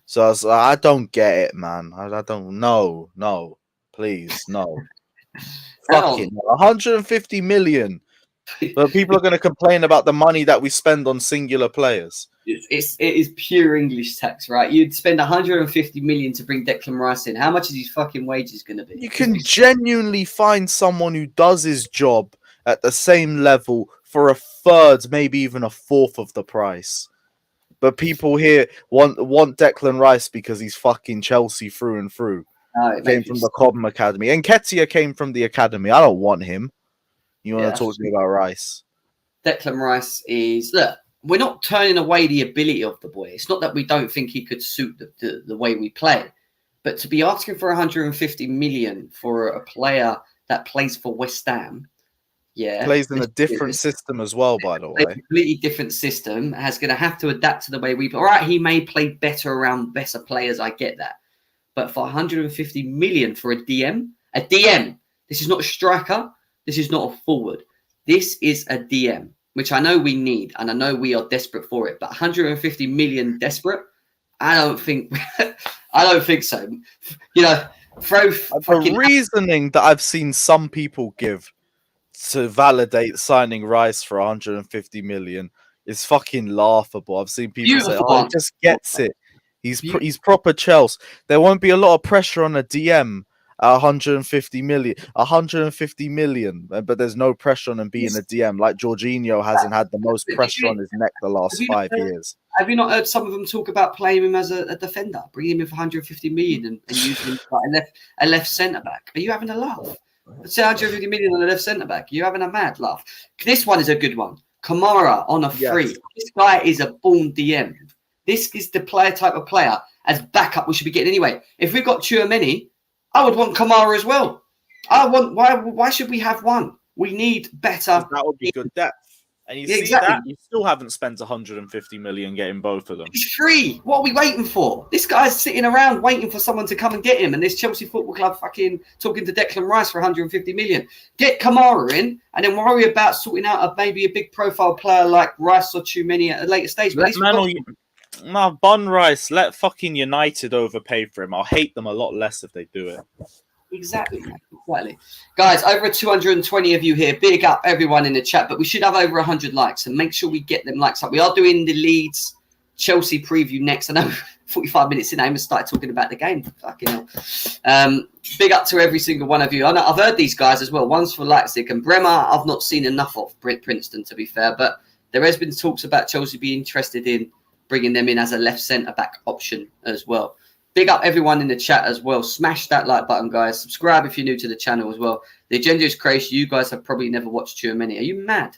So I don't get it, man. I don't know. No. Please, no. Fucking 150 million. But people are going to complain about the money that we spend on singular players. It is pure English tax, right? You'd spend 150 million to bring Declan Rice in. How much is his fucking wages going to be? You can genuinely find someone who does his job at the same level for a third, maybe even a fourth of the price. But people here want Declan Rice because he's fucking Chelsea through and through. Oh, came from the Cobham Academy. And Nketiah came from the Academy. I don't want him. You want to talk to me about Rice? Declan Rice is... Look, we're not turning away the ability of the boy. It's not that we don't think he could suit the way we play. But to be asking for 150 million for a player that plays for West Ham... Yeah, plays in a different system as well, by the way. A completely different system. Has going to have to adapt to the way we play. All right, he may play better around better players. I get that. But for 150 million for a DM, this is not a striker. This is not a forward. This is a DM, which I know we need, and I know we are desperate for it. But 150 million desperate? I don't think. I don't think so. You know, the reasoning that I've seen some people give to validate signing Rice for 150 million is fucking laughable. I've seen people say, "Oh, he just gets it. He's proper Chelsea." There won't be a lot of pressure on a DM at 150 million. 150 million, but there's no pressure on him being a DM. Like Jorginho hasn't had the most pressure on his neck the last 5 years. Have you not heard some of them talk about playing him as a defender, bringing him in for 150 million and using him like a left centre back? Are you having a laugh? It's 150 million on a left centre back. You're having a mad laugh. This one is a good one. Kamara on a free. Yes. This guy is a born DM. This is the type of player as backup we should be getting anyway. If we've got Tchouaméni, I would want Kamara as well. Why should we have one? We need better. That would be good depth. And you see that you still haven't spent 150 million getting both of them. He's free. What are we waiting for? This guy's sitting around waiting for someone to come and get him. And this Chelsea Football Club fucking talking to Declan Rice for 150 million. Get Kamara in and then worry about sorting out maybe a big profile player like Rice or Tchouaméni at a later stage. Bun Rice. Let fucking United overpay for him. I'll hate them a lot less if they do it. Exactly. Guys, over 220 of you here. Big up everyone in the chat, but we should have over 100 likes and make sure we get them likes up. We are doing the Leeds Chelsea preview next. I know 45 minutes in, I even started talking about the game. Fucking hell. Big up to every single one of you. I've heard these guys as well. One's for Leipzig and Bremer. I've not seen enough of Princeton, to be fair, but there has been talks about Chelsea being interested in bringing them in as a left centre-back option as well. Big up everyone in the chat as well. Smash that like button, guys. Subscribe if you're new to the channel as well. The agenda is crazy. You guys have probably never watched Too Many. Are you mad?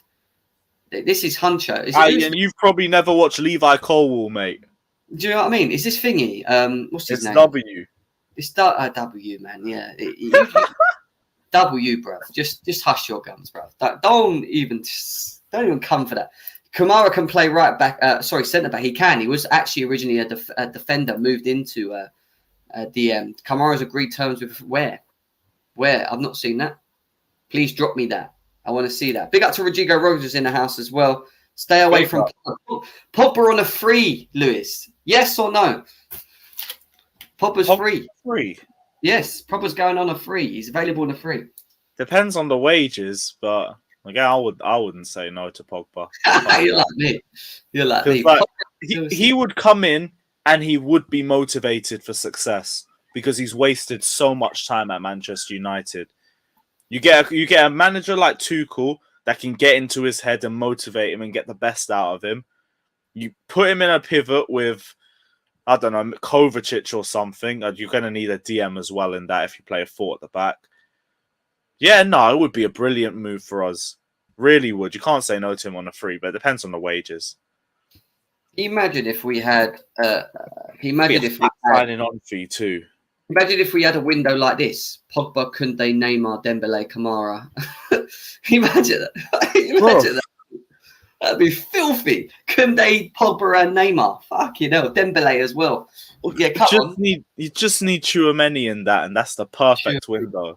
This is Huncho. And you've probably never watched Levi Colwell, mate. Do you know what I mean? Is this thingy? What's his name? W. It's W, man. Yeah. W, bro. Just hush your guns, bro. Don't even come for that. Kamara can play right back. Centre back. He can. He was actually originally a defender, moved into a DM. Kamara's agreed terms with where? I've not seen that. Please drop me that. I want to see that. Big up to Rudiger Rogers in the house as well. Stay away from Pogba on a free, Lewis. Yes or no? Pogba's free. Free. Yes, Pogba's going on a free. He's available on a free. Depends on the wages, but again, I wouldn't say no to Pogba. You're like me. You're like me. He would come in and he would be motivated for success because he's wasted so much time at Manchester United. You get a manager like Tuchel that can get into his head and motivate him and get the best out of him. You put him in a pivot with, I don't know, Kovacic or something. You're going to need a DM as well in that if you play a 4 at the back. Yeah, no, it would be a brilliant move for us. Really would. You can't say no to him on a free, but it depends on the wages. Imagine if we had... signing on fee too. Imagine if we had a window like this. Pogba, Koundé, Neymar, Dembele, Kamara. Imagine that. That'd be filthy. Koundé, Pogba and Neymar. Fucking hell. Dembele as well. Yeah, you just need Tchouaméni in that, and that's the perfect window.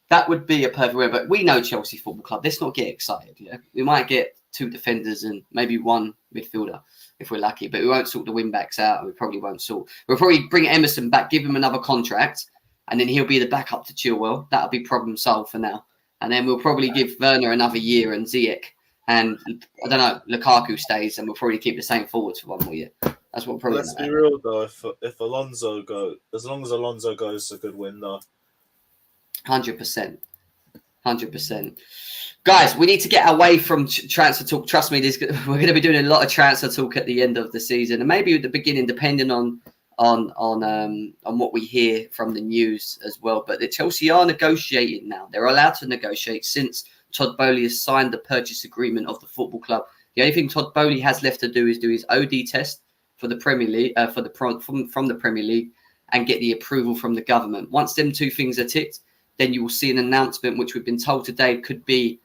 That would be a perfect window. But we know Chelsea Football Club. Let's not get excited. Yeah? We might get 2 defenders and maybe 1 midfielder if we're lucky, but we won't sort the wing-backs out. We probably won't sort. We'll probably bring Emerson back, give him another contract, and then he'll be the backup to Chilwell. That'll be problem solved for now. And then we'll probably give Werner another year and Ziyech. And I don't know, Lukaku stays, and we'll probably keep the same forwards for 1 more year. That's what probably. Let's be real though. If Alonso goes, as long as Alonso goes, it's a good window. 100%. Guys, we need to get away from transfer talk. Trust me, we're going to be doing a lot of transfer talk at the end of the season, and maybe at the beginning, depending on what we hear from the news as well. But the Chelsea are negotiating now. They're allowed to negotiate since Todd Boehly has signed the purchase agreement of the football club. The only thing Todd Boehly has left to do is do his OD test for the Premier League, from the Premier League, and get the approval from the government. Once them 2 things are ticked, then you will see an announcement, which we've been told today could be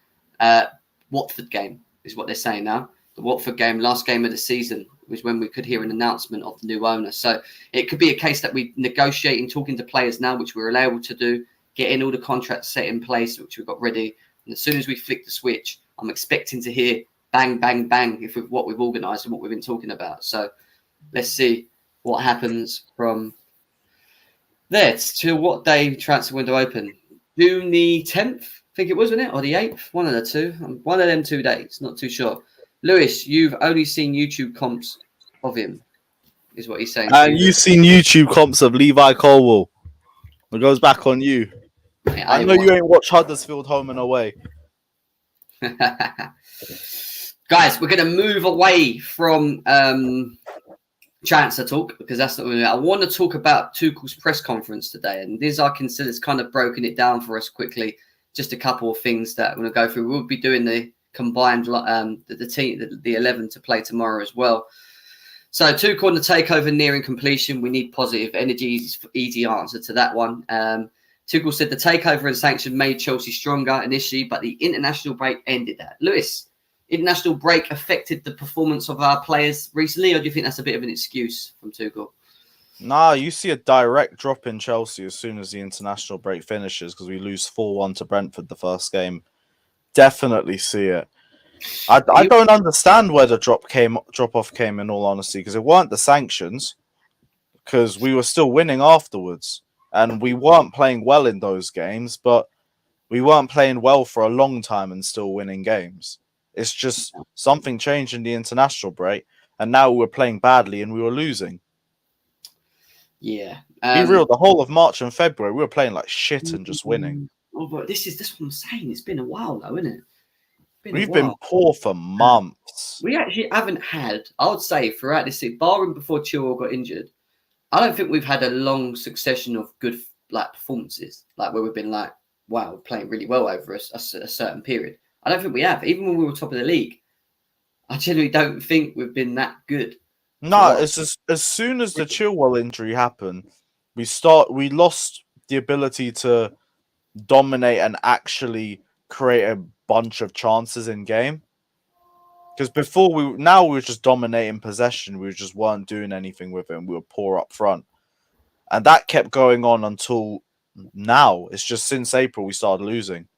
Watford game, is what they're saying now. The Watford game, last game of the season, was when we could hear an announcement of the new owner. So it could be a case that we negotiate and talking to players now, which we're able to do, getting all the contracts set in place, which we've got ready. And as soon as we flick the switch, I'm expecting to hear bang, bang, bang with what we've organised and what we've been talking about. So let's see what happens from there to what day transfer window open. June the 10th, I think it was, wasn't it? Or the 8th? One of the two. One of them 2 dates, not too sure. Lewis, you've only seen YouTube comps of him, is what he's saying. And you've seen YouTube comps of Levi Colwell. It goes back on you. Mate, I know you ain't watched Huddersfield home and away. Guys, we're going to move away from transfer talk because that's not. I want to talk about Tuchel's press conference today, and this I consider has kind of broken it down for us quickly. Just a couple of things that I'm going to go through. We'll be doing the combined the team, the 11 to play tomorrow as well. So Tuchel on the takeover nearing completion. We need positive energy. Easy answer to that one. Tuchel said the takeover and sanction made Chelsea stronger initially, but the international break ended that. Lewis, international break affected the performance of our players recently, or do you think that's a bit of an excuse from Tuchel? Nah, you see a direct drop in Chelsea as soon as the international break finishes because we lose 4-1 to Brentford the first game. Definitely see it. I don't understand where the drop-off came, in all honesty, because it weren't the sanctions, because we were still winning afterwards, and we weren't playing well in those games, but we weren't playing well for a long time and still winning games. It's just something changed in the international break, and now we're playing badly and we were losing. Yeah. Be real, the whole of March and February, we were playing like shit and just winning. Oh, but this is what I'm saying. It's been a while, though, isn't it? We've been poor for months. We actually haven't had, I would say, throughout this season, barring before Chilwell got injured, I don't think we've had a long succession of good performances, like where we've been like, wow, we're playing really well over a certain period. I don't think we have. Even when we were top of the league, I generally don't think we've been that good. No, it's just as soon as the Chilwell injury happened, we lost the ability to dominate and actually create a bunch of chances in game. Because before we were just dominating possession, we just weren't doing anything with it, and we were poor up front. And that kept going on until now. It's just since April we started losing.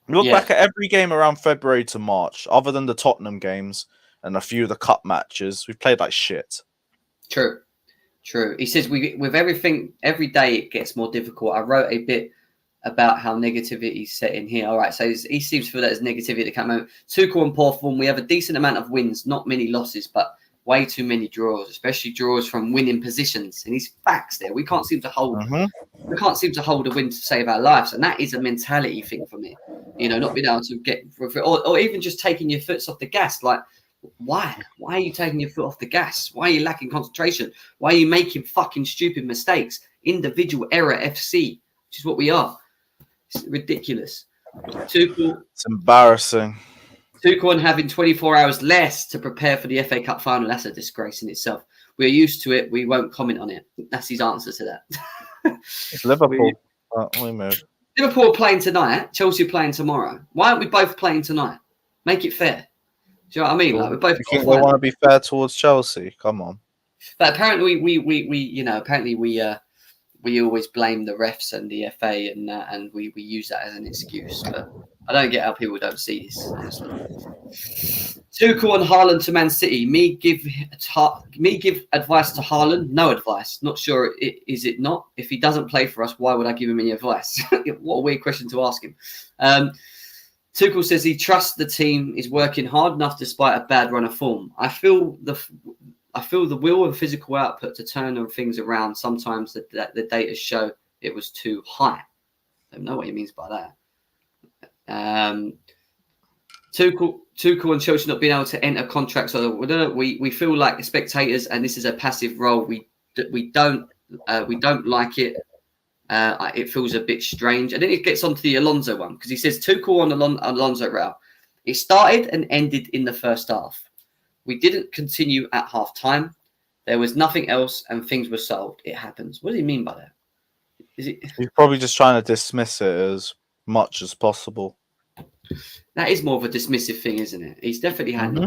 We look back at every game around February to March, other than the Tottenham games and a few of the cup matches, we've played like shit. True. He says with everything, every day it gets more difficult. I wrote a bit about how negativity is set in here. All right, so he seems to feel that there's negativity at the current moment. Tuchel and poor form. We have a decent amount of wins, not many losses, but way too many draws, especially draws from winning positions. And he's facts there. We can't seem to hold. We can't seem to hold a win to save our lives, and that is a mentality thing for me. You know, not being able to get, or even just taking your foot off the gas. Like, why? Why are you taking your foot off the gas? Why are you lacking concentration? Why are you making fucking stupid mistakes? Individual error FC, which is what we are. It's ridiculous. Tuchel. It's embarrassing. Tuchel and having 24 hours less to prepare for the FA Cup final. That's a disgrace in itself. We're used to it. We won't comment on it. That's his answer to that. It's Liverpool. We move. Liverpool are playing tonight. Chelsea are playing tomorrow. Why aren't we both playing tonight? Make it fair. Do you know what I mean? Like, we're both. You think they want to be fair towards Chelsea? Come on. But apparently, we always blame the refs and the FA, and we use that as an excuse. But I don't get how people don't see this. Honestly. Tuchel and Haaland to Man City. Me give advice to Haaland. No advice. Not sure. Is it not? If he doesn't play for us, why would I give him any advice? What a weird question to ask him. Tuchel says he trusts the team is working hard enough despite a bad run of form. I feel the will and physical output to turn things around. Sometimes the data show it was too high. I don't know what he means by that. Tuchel and Chelsea not being able to enter contracts. So we feel like spectators, and this is a passive role. We don't like it. It feels a bit strange. And then it gets onto the Alonso one, because he says Tuchel on Alonso route. It started and ended in the first half. We didn't continue at half time. There was nothing else, and things were solved. It happens. What does he mean by that? He's probably just trying to dismiss it as much as possible. That is more of a dismissive thing, isn't it? He's definitely had.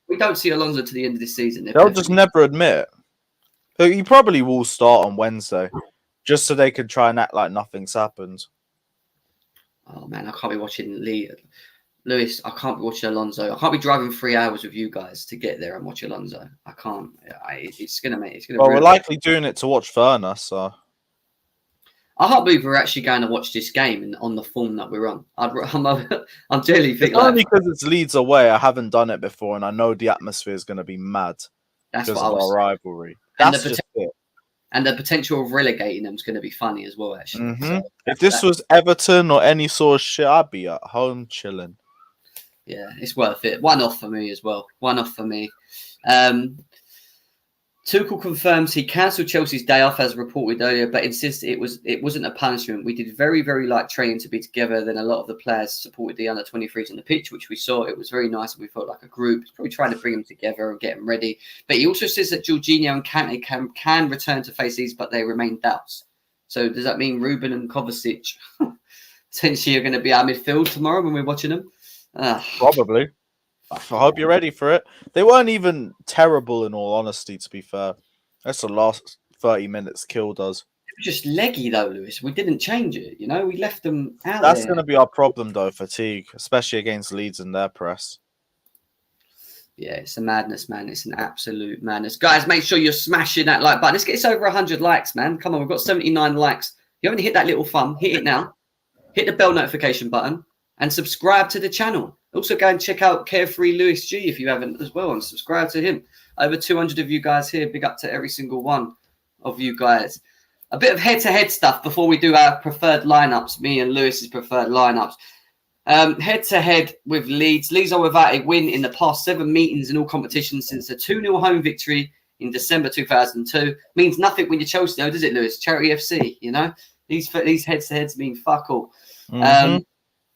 We don't see Alonso to the end of this season. They'll just never admit it. He probably will start on Wednesday, just so they can try and act like nothing's happened. Oh man, I can't be watching Lewis. I can't be watching Alonso. I can't be driving 3 hours with you guys to get there and watch Alonso. I can't. It's gonna make. It's gonna. Well, we're likely doing it to watch Werner, so. I can't believe we're actually going to watch this game on the form that we're on. I'm generally thinking. Only because it's Leeds away. I haven't done it before, and I know the atmosphere is going to be mad because of our rivalry. That's just it. And the potential of relegating them is going to be funny as well, actually. So if this was Everton or any sort of shit, I'd be at home chilling. Yeah, it's worth it. One off for me as well. One off for me. Tuchel confirms he cancelled Chelsea's day off as reported earlier, but insists it wasn't a punishment. We did very, very light training to be together. Then a lot of the players supported the under-23s on the pitch, which we saw. It was very nice, and we felt like a group. He's probably trying to bring them together and get them ready. But he also says that Jorginho and Kante can return to face these, but they remain doubts. So does that mean Ruben and Kovacic potentially are going to be our midfield tomorrow when we're watching them? Probably. I hope you're ready for it. They weren't even terrible, in all honesty, to be fair. That's the last 30 minutes killed us. It was just leggy, though, Lewis. We didn't change it, you know? We left them out That's there. going to be our problem, though, fatigue, especially against Leeds and their press. Yeah, it's a madness, man. It's an absolute madness. Guys, make sure you're smashing that like button. Let's get this over 100 likes, man. Come on, we've got 79 likes. You haven't hit that little thumb. Hit it now. Hit the bell notification button and subscribe to the channel. Also, go and check out Carefree Lewis G if you haven't as well, and subscribe to him. Over 200 of you guys here. Big up to every single one of you guys. A bit of head-to-head stuff before we do our preferred lineups. Me and Lewis's preferred lineups. Head-to-head with Leeds. Leeds are without a win in the past 7 meetings in all competitions since a 2-0 home victory in December 2002. Means nothing when you're Chelsea, though, does it, Lewis? Charity FC, you know? These heads-to-heads mean fuck all. Mhm.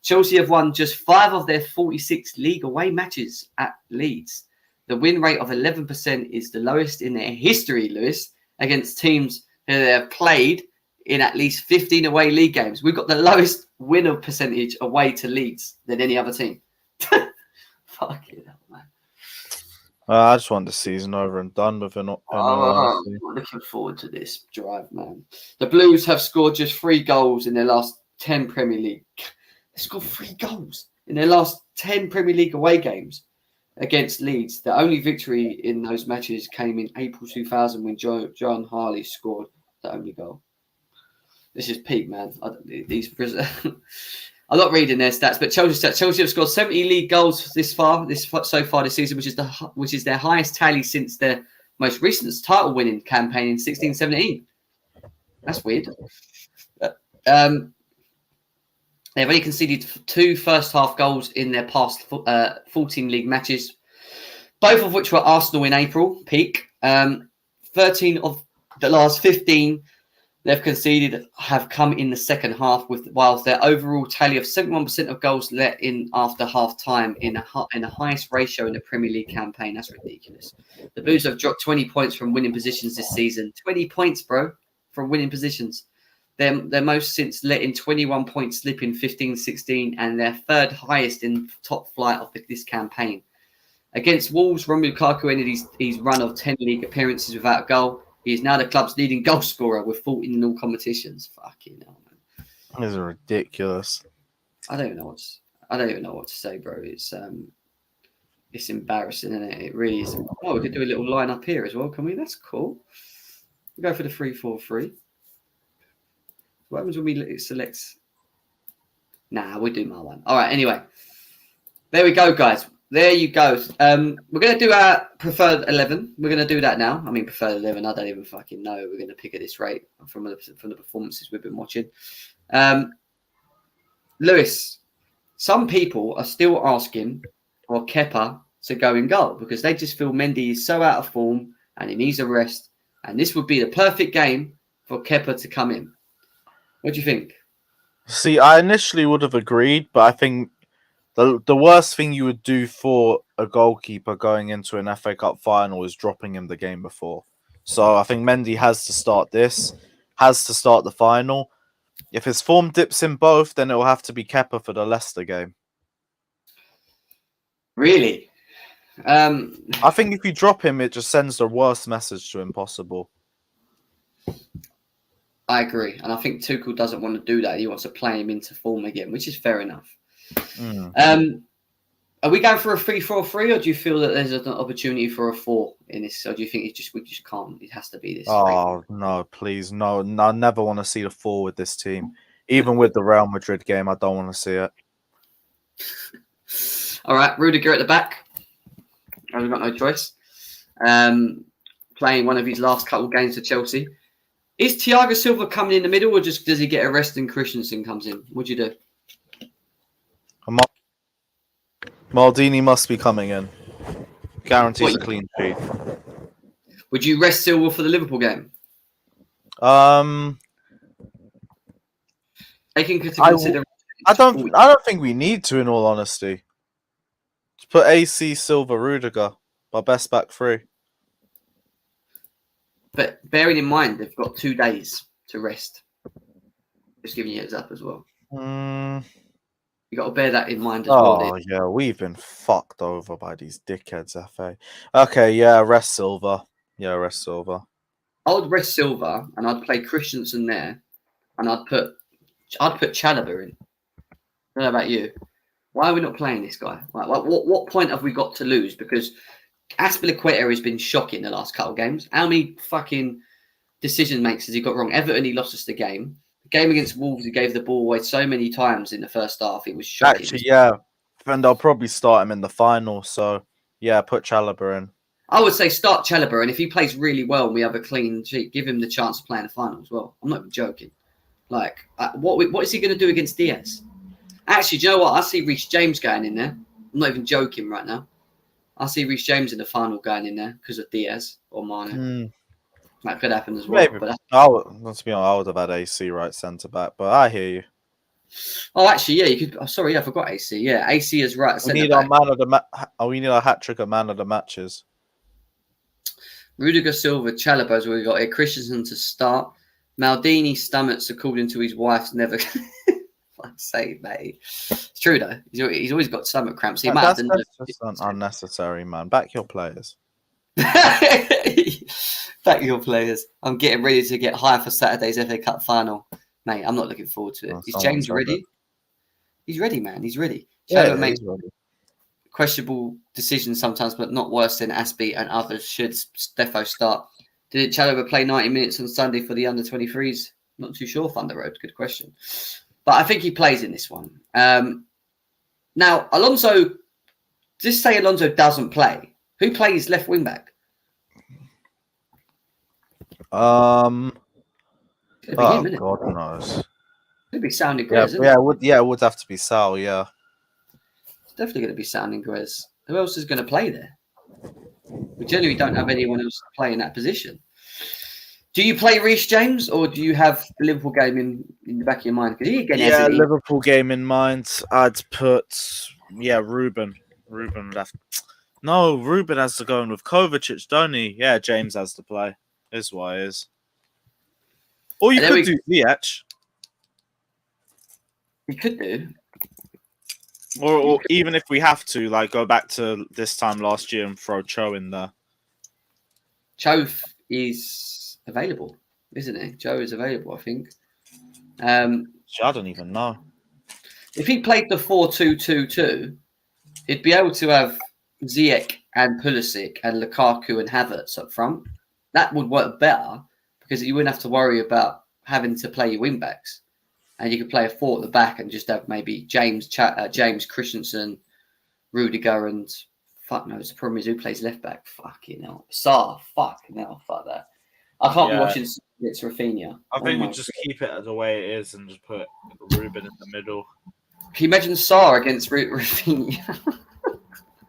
Chelsea have won just 5 of their 46 league away matches at Leeds. The win rate of 11% is the lowest in their history, Lewis, against teams who they have played in at least 15 away league games. We've got the lowest winner percentage away to Leeds than any other team. Fucking hell, man. I just want the season over and done with it. I'm looking forward to this drive, man. The Blues have scored just 3 goals in their last 10 Premier League. They scored 3 goals in their last 10 Premier League away games against Leeds. The only victory in those matches came in April 2000 when John Harley scored the only goal. This is peak, man. I'm not reading their stats, but Chelsea have scored 70 league goals so far this season, which is their highest tally since their most recent title-winning campaign in 16-17. That's weird. They've only conceded 2 first-half goals in their past 14 league matches, both of which were Arsenal in April, peak. 13 of the last 15 they've conceded have come in the second half, whilst their overall tally of 71% of goals let in after half-time in the highest ratio in the Premier League campaign. That's ridiculous. The Blues have dropped 20 points from winning positions this season. 20 points, bro, from winning positions. Their most since letting 21 points slip in 15-16 and their third highest in top flight of this campaign. Against Wolves, Lukaku ended his run of 10 league appearances without a goal. He is now the club's leading goal scorer with 14 in all competitions. Fucking hell, man. This is ridiculous. I don't even know what to say, bro. It's embarrassing, isn't it? It really is. Oh, we could do a little line up here as well, can we? That's cool. We'll go for the 3-4-3. What happens when we select? Nah, we'll do my one. All right, anyway. There we go, guys. There you go. We're going to do our preferred 11. We're going to do that now. I mean, preferred 11, I don't even fucking know. We're going to pick at this rate from the performances we've been watching. Lewis, some people are still asking for Kepa to go in goal because they just feel Mendy is so out of form and he needs a rest. And this would be the perfect game for Kepa to come in. What do you think? See, I initially would have agreed, but I think the worst thing you would do for a goalkeeper going into an FA Cup final is dropping him the game before. So I think Mendy has to start the final. If his form dips in both, then it will have to be Kepa for the Leicester game. Really? I think if you drop him, it just sends the worst message to him possible. I agree. And I think Tuchel doesn't want to do that. He wants to play him into form again, which is fair enough. Are we going for a 3-4-3, or do you feel that there's an opportunity for a 4 in this? Or do you think we just can't? It has to be this. Oh, no, please. No, I never want to see the 4 with this team. Even with the Real Madrid game, I don't want to see it. All right, Rudiger at the back. We've got no choice. Playing one of his last couple of games for Chelsea. Is Thiago Silva coming in the middle, or just does he get a rest and Christensen comes in? What'd you do? Maldini must be coming in. Guarantees a clean sheet. Would you rest Silva for the Liverpool game? Taking into consideration, I don't think we need to, in all honesty. Just put AC, Silva, Rudiger, our best back 3. But bearing in mind, they've got 2 days to rest. Just giving you a heads up as well. You got to bear that in mind as well. Oh, yeah, we've been fucked over by these dickheads, FA. Okay, yeah, rest Silva. I would rest Silva, and I'd play Christensen there, and I'd put Chalobah in. I don't know about you. Why are we not playing this guy? What point have we got to lose? Because Azpilicueta has been shocking the last couple of games. How many fucking decision makes has he got wrong? Everton, he lost us the game. The game against Wolves, he gave the ball away so many times in the first half. It was shocking. Actually, yeah. And they'll probably start him in the final. So, yeah, put Chalobah in. I would say start Chalobah, and if he plays really well and we have a clean sheet, give him the chance to play in the final as well. I'm not even joking. Like, what is he going to do against Diaz? Actually, do you know what? I see Reece James going in there. I'm not even joking right now. I see Reece James in the final going in there because of Diaz or Mane. That could happen as well. Maybe. But Let's be honest, I would have had AC right centre back, but I hear you. oh, actually, yeah, you could. Oh, sorry, I forgot AC. Yeah, AC is right. We need our man of the we need our hat trick of man of the matches. Rudiger, Silva, Chalobah's we got here. Christensen to start. Maldini stomachs, according to his wife's never. Fuck's sake, mate. It's true though. He's always got stomach cramps. He That's just unnecessary, man. Back your players. Back your players. I'm getting ready to get high for Saturday's FA Cup final, mate. I'm not looking forward to it. Is James ready? He's ready, man. He's ready. Chalobah makes questionable decisions sometimes, but not worse than Aspie and others. Should Stefo start? Did Chalobah play 90 minutes on Sunday for the under-23s? Not too sure, Thunder Road. Good question. But I think he plays in this one. Now, Alonso, just say Alonso doesn't play. Who plays left wing back? God knows. It'd be sounding Grez, it would have to be Sal, yeah. It's definitely going to be sounding Grez. Who else is going to play there? We generally don't have anyone else to play in that position. Do you play Reece James or do you have the Liverpool game in the back of your mind? Liverpool game in mind. I'd put Ruben. Ruben left. No, Ruben has to go in with Kovacic, don't he? Yeah, James has to play. Is what it is. Or you could do Ziyech. You could do. Or even if we have to, like, go back to this time last year and throw Cho in there. Cho is available, isn't he? Cho is available, I think. I don't even know. If he played the 4-2-2-2, he'd be able to have Ziyech and Pulisic and Lukaku and Havertz up front. That would work better because you wouldn't have to worry about having to play your wing backs. And you could play a 4 at the back and just have maybe James Christensen, Rudiger, and fuck knows. The problem is who plays left back. Fucking hell. Sarr. Fucking hell. Fuck that. I can't be watching it's Rafinha. I think we just keep it the way it is and just put Ruben in the middle. Can you imagine Sarr against Rafinha?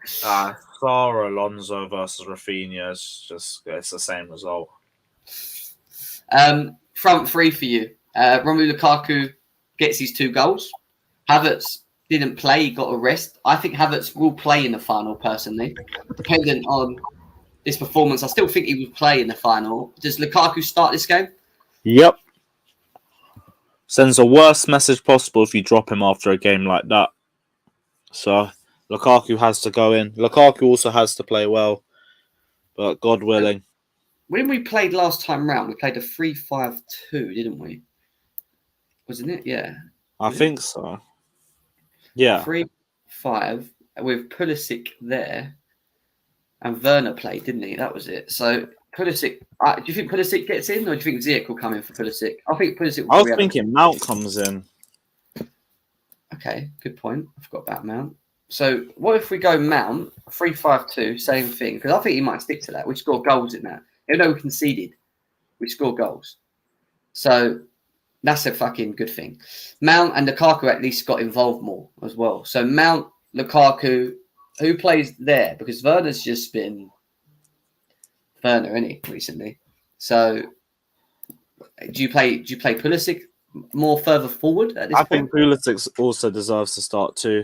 Sarr, Alonso versus Rafinha it's the same result. Front three for you. Romelu Lukaku gets his 2 goals. Havertz didn't play, he got a rest. I think Havertz will play in the final, personally. Dependent on this performance, I still think he will play in the final. Does Lukaku start this game? Yep. Sends the worst message possible if you drop him after a game like that. So, Lukaku has to go in. Lukaku also has to play well. But God willing. When we played last time round, we played a 3-5-2, didn't we? Wasn't it? Yeah. I think so. Yeah. 3-5 with Pulisic there. And Werner played, didn't he? That was it. So Pulisic, do you think Pulisic gets in or do you think Ziyech will come in for Pulisic? I think Pulisic will I was thinking Mount comes in. Okay, good point. I forgot about Mount. So what if we go Mount, 3-5-2, same thing? Because I think he might stick to that. We score goals in that. Even though we conceded, we score goals. So that's a fucking good thing. Mount and Lukaku at least got involved more as well. So Mount, Lukaku, who plays there? Because Werner's just been Werner, isn't he, recently? So do you play Pulisic more further forward at this point? I think Pulisic also deserves to start too.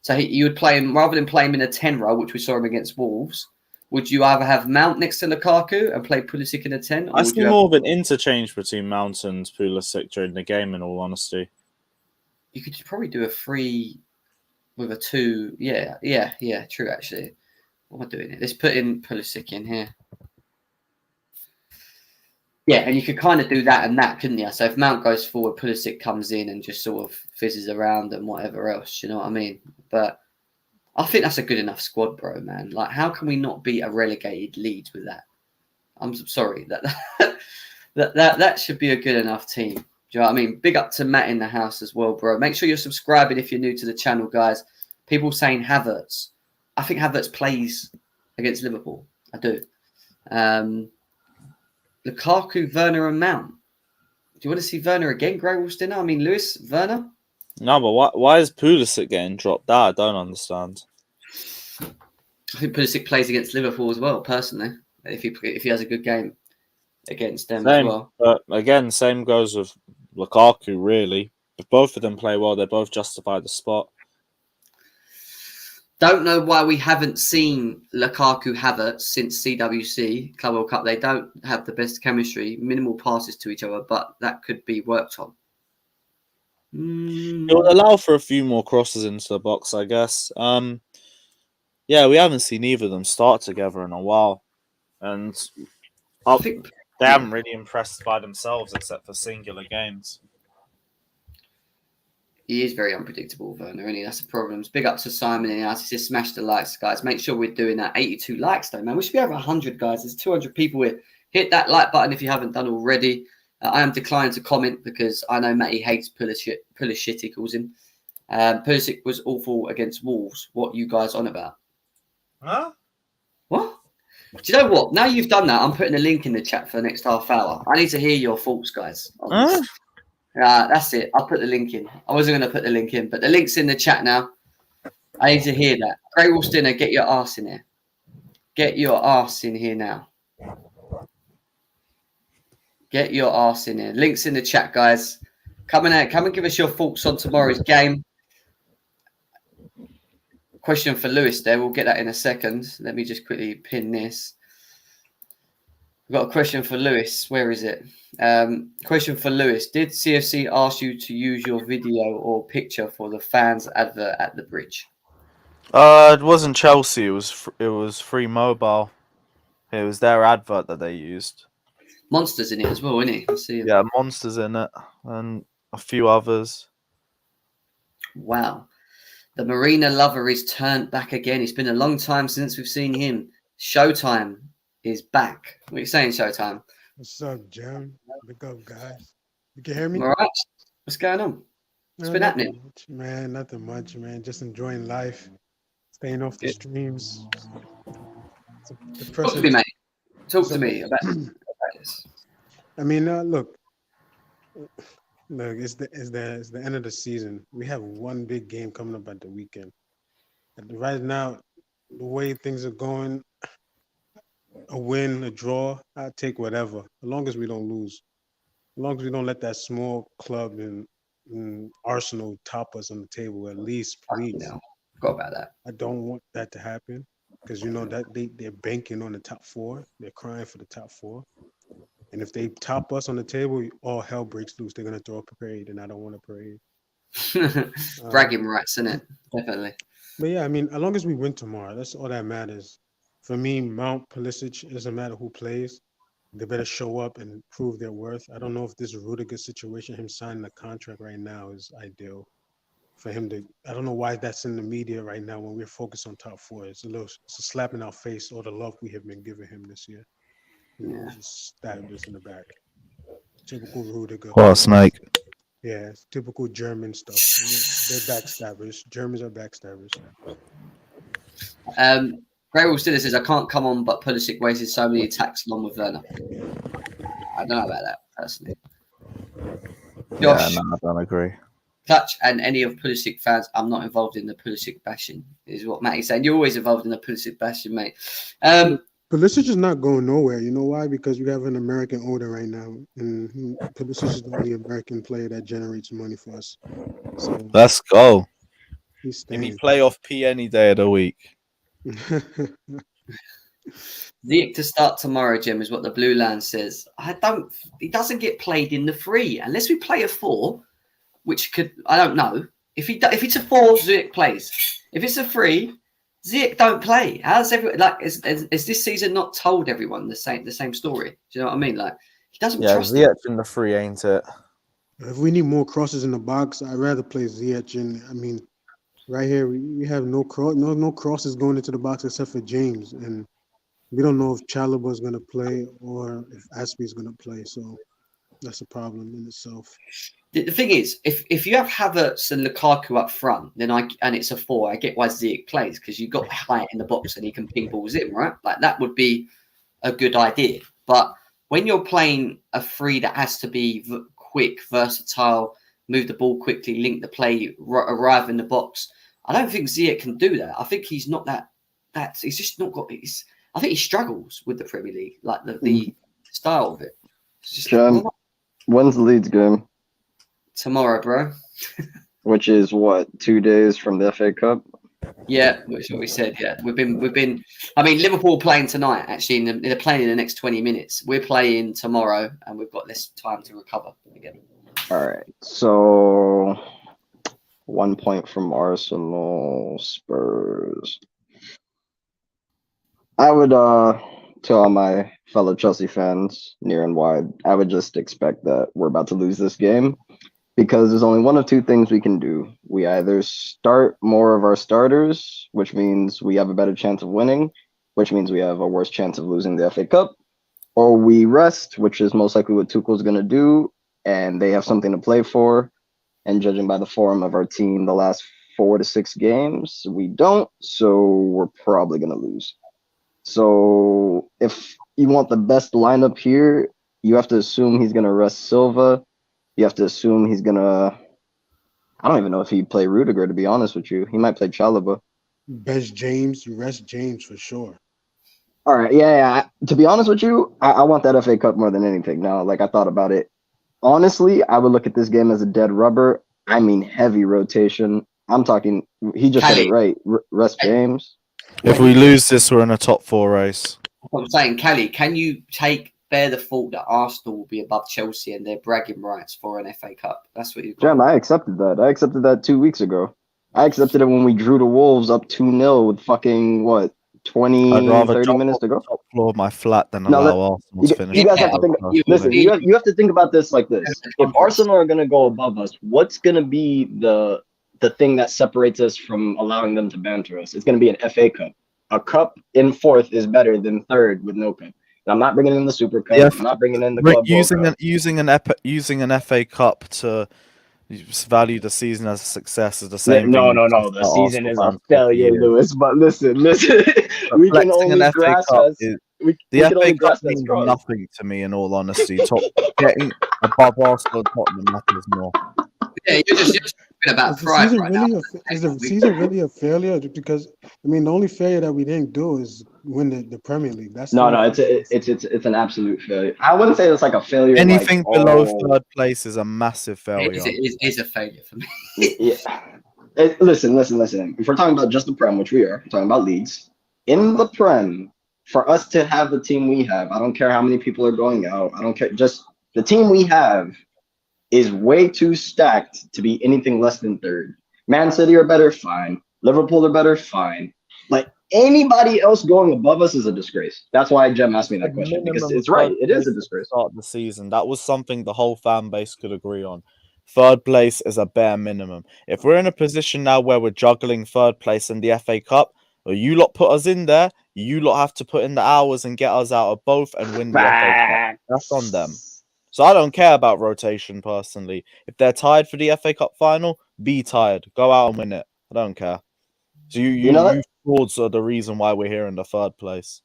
So you would play him, rather than play him in a 10 role, which we saw him against Wolves, would you either have Mount next to Lukaku and play Pulisic in a 10? I see more of an interchange between Mount and Pulisic during the game, in all honesty. You could probably do a 3 with a 2. Yeah, true, actually. What am I doing here? Let's put in Pulisic in here. Yeah, and you could kind of do that and that, couldn't you? So if Mount goes forward, Pulisic comes in and just sort of fizzes around and whatever else, you know what I mean? But I think that's a good enough squad, bro, man. Like, how can we not beat a relegated Leeds with that? I'm sorry. That should be a good enough team. Do you know what I mean? Big up to Matt in the house as well, bro. Make sure you're subscribing if you're new to the channel, guys. People saying Havertz. I think Havertz plays against Liverpool. I do. Lukaku, Werner, and Mount. Do you want to see Werner again, Grey Wolves dinner? I mean, Lewis, Werner? No, but why is Pulisic getting dropped? That I don't understand. I think Pulisic plays against Liverpool as well, personally, if he has a good game against them as well. But again, same goes with Lukaku, really. If both of them play well, they both justify the spot. Don't know why we haven't seen Lukaku Havertz since CWC, Club World Cup. They don't have the best chemistry, minimal passes to each other, but that could be worked on. It will allow for a few more crosses into the box, I guess. Yeah, we haven't seen either of them start together in a while. And they haven't really impressed by themselves except for singular games. He is very unpredictable, Werner, isn't he? That's the problem. Big up to Simon and us. He says, smash the likes, guys. Make sure we're doing that. 82 likes, though, man. We should be over 100, guys. There's 200 people here. Hit that like button if you haven't done already. I am declining to comment because I know Matty hates Pulisic, he calls him. Pulisic was awful against Wolves. What you guys on about? Huh? What? Do you know what? Now you've done that, I'm putting a link in the chat for the next half hour. I need to hear your thoughts, guys. That's it. I'll put the link in. I wasn't going to put the link in, but the link's in the chat now. I need to hear that. Grey Wolves dinner, get your arse in here. Get your arse in here now. Get your arse in here. Links in the chat, guys. Come and give us your thoughts on tomorrow's game. Question for Lewis there. We'll get that in a second. Let me just quickly pin this. We've got a question for Lewis. Where is it? Question for Lewis. Did CFC ask you to use your video or picture for the fans advert at the bridge? It wasn't Chelsea. It was Free Mobile. It was their advert that they used. Monsters in it as well, isn't it? See yeah, Monsters in it and a few others. Wow. The Marina lover is turned back again. It's been a long time since we've seen him. Showtime is back. What are you saying, Showtime? What's up, Jim? Big up, guys. You can hear me? All right. What's going on? What's been happening? Nothing much, man. Just enjoying life. Staying off the streams. Talk to me, mate. Talk to me about this. I mean, look, it's the end of the season. We have one big game coming up at the weekend. And right now, the way things are going, a win, a draw, I'll take whatever, as long as we don't lose. As long as we don't let that small club in Arsenal top us on the table, at least, please. No, forgot about that. I don't want that to happen because you know that they're banking on the top four. They're crying for the top four. And if they top us on the table, all hell breaks loose. They're going to throw a parade, and I don't want a parade. Bragging rights, isn't it? Definitely. But yeah, I mean, as long as we win tomorrow, that's all that matters. For me, Mount, Pulisic, it doesn't matter who plays. They better show up and prove their worth. I don't know if this Rudiger situation, him signing a contract right now, is ideal for him to. I don't know why that's in the media right now when we're focused on top four. It's a slap in our face, all the love we have been giving him this year. Yeah. Just stab us in the back. Typical Rudiger. What a snake. Yeah, it's typical German stuff. They're backstabbers. Germans are backstabbers. Grey Wolf still says, I can't come on, but Pulisic wasted so many attacks along with Werner. I don't know about that, personally. Josh, Yeah, no, I don't agree. Clutch and any of Pulisic fans, I'm not involved in the Pulisic bashing, is what Matty's saying. You're always involved in the Pulisic bashing, mate. Pulisic is not going nowhere. You know why? Because we have an American owner right now. And Pulisic is the only American player that generates money for us. So Let's go. he's Give me staying. playoff P any day of the week. Ziyech to start tomorrow, Jim, is what the Blue Land says. He doesn't get played in the 3 unless we play a 4, which could, I don't know. If it's a 4, Ziyech plays. If it's a 3, Ziyech don't play. How's everyone is this season not told everyone the same story? Do you know what I mean? Like he doesn't trust him. Ziyech in the 3, ain't it? If we need more crosses in the box, I'd rather play Ziyech. And I mean, right here we have no crosses going into the box except for James, and we don't know if Chalobah is going to play or if Aspie is going to play. So that's a problem in itself. The thing is, if you have Havertz and Lukaku up front, then and it's a 4, I get why Ziyech plays because you've got height in the box and he can ping balls in, right? Like that would be a good idea. But when you're playing a 3 that has to be quick, versatile, move the ball quickly, link the play, arrive in the box, I don't think Ziyech can do that. I think he's not that. He's just not got. I think he struggles with the Premier League, like the style of it. It's just when's the Leeds game? Tomorrow, bro. Which is what, 2 days from the FA Cup? Yeah, which is what we said. Yeah, we've been. I mean, Liverpool playing tonight. Actually, they're playing in the next 20 minutes. We're playing tomorrow, and we've got less time to recover again. All right, so 1 point from Arsenal, Spurs. I would to all my fellow Chelsea fans, near and wide, I would just expect that we're about to lose this game because there's only one of two things we can do. We either start more of our starters, which means we have a better chance of winning, which means we have a worse chance of losing the FA Cup, or we rest, which is most likely what Tuchel's going to do, and they have something to play for. And judging by the form of our team the last 4 to 6 games, we don't, so we're probably going to lose. So if you want the best lineup here, you have to assume he's going to rest Silva. You have to assume he's going to... I don't even know if he'd play Rudiger, to be honest with you. He might play Chalobah. Best James, you rest James for sure. All right, yeah. To be honest with you, I want that FA Cup more than anything. Now, like I thought about it. Honestly, I would look at this game as a dead rubber. I mean, heavy rotation. I'm talking, he just said it right. Rest James. If we lose this, we're in a top 4 race. I'm saying, Callie, can you bear the fault that Arsenal will be above Chelsea and their bragging rights for an FA Cup? That's what you've got. Jam, I accepted that. I accepted that 2 weeks ago. I accepted it when we drew the Wolves up 2-0 with fucking, 30 minutes to go? Top floor of my flat than allow Arsenal to finish. You guys have to think. Listen, you have to think about this like this. If Arsenal are going to go above us, what's going to be the thing that separates us from allowing them to banter us? It's going to be an FA Cup. A cup in 4th is better than 3rd with no cup. And I'm not bringing in the Super Cup. Yeah, I'm not bringing in the Club using an FA Cup to value the season as a success is the same. No. The season is a failure, Lewis. But listen. We can only grasp us. The FA Cup means nothing to me, in all honesty. Getting above Arsenal, Tottenham matters more. Yeah, you're just talking about pride right now. Is the season really a failure? Because I mean, the only failure that we didn't do is win the Premier League. That's it's an absolute failure. I wouldn't say it's like a failure. Anything below 3rd place is a massive failure. It is a failure for me. Yeah. Listen. If we're talking about just the Prem, which we are, we're talking about Leeds. In the Prem, for us to have the team we have, I don't care how many people are going out. I don't care. Just the team we have is way too stacked to be anything less than 3rd. Man City are better, fine. Liverpool are better, fine. Like anybody else going above us is a disgrace. That's why Jem asked me that question, because it's right. It is a disgrace. Start the season. That was something the whole fan base could agree on. 3rd place is a bare minimum. If we're in a position now where we're juggling 3rd place in the FA Cup, or you lot put us in there, you lot have to put in the hours and get us out of both and win the FA Cup. That's on them. So I don't care about rotation personally. If they're tied for the FA Cup final, be tired. Go out and win it. I don't care. So you frauds are the reason why we're here in the 3rd place.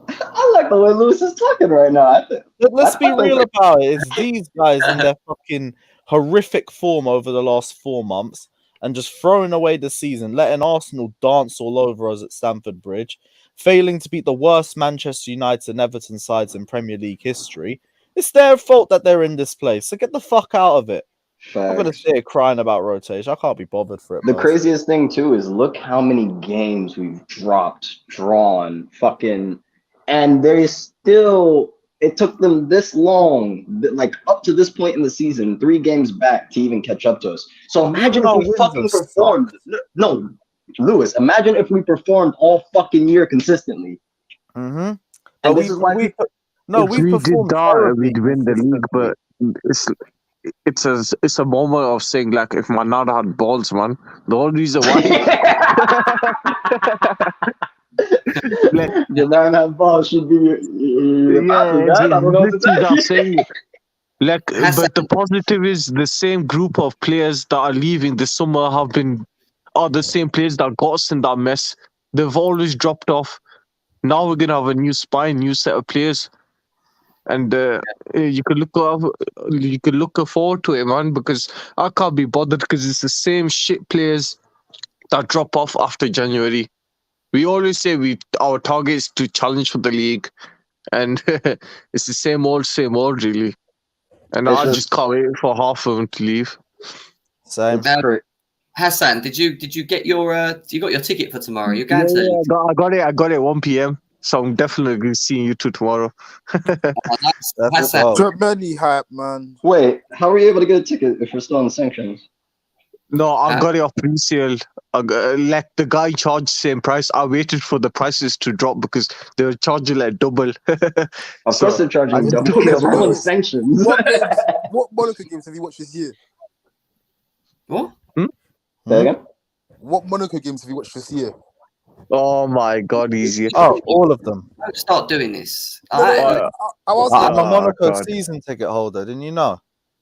I like the way Lewis is talking right now. Let's be real about it. It's these guys in their fucking horrific form over the last 4 months and just throwing away the season, letting Arsenal dance all over us at Stamford Bridge, failing to beat the worst Manchester United and Everton sides in Premier League history. It's their fault that they're in this place. So get the fuck out of it. Facts. I'm going to sit here crying about rotation. I can't be bothered for it. The craziest thing, too, is look how many games we've drawn, and there is still, it took them this long, like up to this point in the season, 3 games back to even catch up to us. So imagine if we fucking performed. No, Lewis, imagine if we performed all fucking year consistently. Mm-hmm. And this is why we did that, we'd win the league, but it's a moment of saying, like, if Manada had balls, man, the whole reason why the man had balls should be I don't know what to say. Like, Hassan- but the positive is the same group of players that are leaving this summer are the same players that got us in that mess. They've always dropped off. Now we're gonna have a new spine, new set of players, and you could look forward to it, man. Because I can't be bothered because it's the same shit players that drop off after January. We always say our target is to challenge for the league, and it's the same old, really. And It's I just- just can't wait for half of them to leave. Same. It's great. Hassan, did you get your you got your ticket for tomorrow? You're going to. I got it. I got it 1 p.m. So I'm definitely seeing you two tomorrow. Oh, nice. That's Hassan, wild. Germany hype, man. Wait, how were you able to get a ticket if we're still on the sanctions? No, I Huh? got it off pre-sale. Like the guy charged same price. I waited for the prices to drop because they were charging like double. Of So, course they're charging I double didn't- because we're on sanctions. What Monaco games have you watched this year? what? Say again? What Monaco games have you watched this year? Oh my God, easy. Oh, all of them. Don't start doing this. No, I was I'm a Oh, Monaco God. season ticket holder. Didn't you know?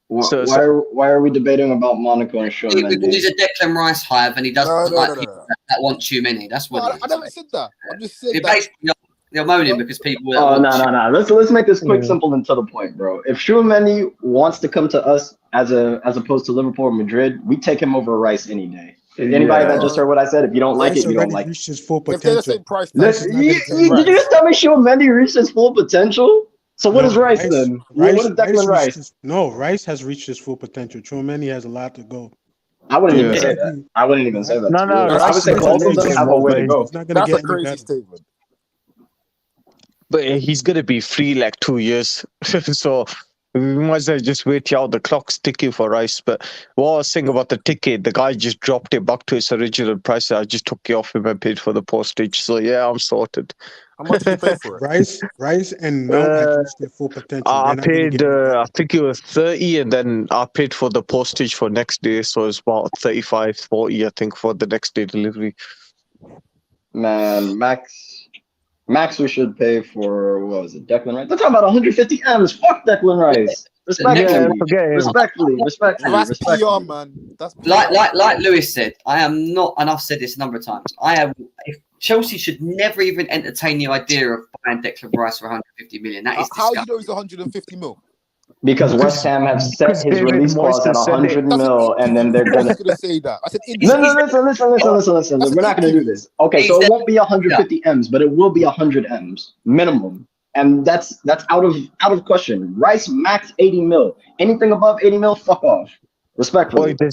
Why are we debating about Monaco and Sean because Mendes? he's a Declan Rice hive and he doesn't like No. people that want too many. That's what. I never said that. I'm just saying You're that. basically you're moaning because people. Oh no. Let's make this quick, simple, and to the point, bro. If Tchouaméni wants to come to us as opposed to Liverpool or Madrid, we take him over Rice any day. Anybody that just heard what I said, if you don't like Rice it, you don't already like it. reached his full If they're the potential. same price, Did then you just tell me Tchouaméni reached his full potential? So what is Rice then? What is Declan Rice? Rice has reached his full potential. Tchouaméni has a lot to go. I wouldn't even Yeah. say that. I wouldn't even say that. No, no, I would say Rice both of them is have a way to go. It's not gonna that's get a any crazy better. statement. But he's gonna be free like 2 years, so we might as well just wait out. The clock's ticking for Rice. But what I was saying about the ticket, the guy just dropped it back to its original price. I just took it off him and paid for the postage. So yeah, I'm sorted. How much did you pay for it? Rice and Mount have reached their full potential. I They're not gonna paid, get any better. I think it was 30, and then I paid for the postage for next day. So it's about 35, 40, I think, for the next day delivery. Man, Max, we should pay for, what was it, Declan Rice? They're talking about 150 M's. Fuck Declan Rice. Respectfully. forget him. Respectfully. That's PR, man. That's PR. Like Lewis said, I am not, and I've said this a number of times. If Chelsea should never even entertain the idea of buying Declan Rice for 150 million. That is How you disgusting. know it's 150 mil? Because West Ham have set his David release clause Moyes at said 100 That's mil, and then they're I gonna. was gonna say that. I said No, listen. We're not gonna do this. Okay, so it won't be 150 M's, but it will be 100 M's minimum, and that's out of question. Rice max 80 mil. Anything above 80 mil, fuck off. Respectfully. Boy,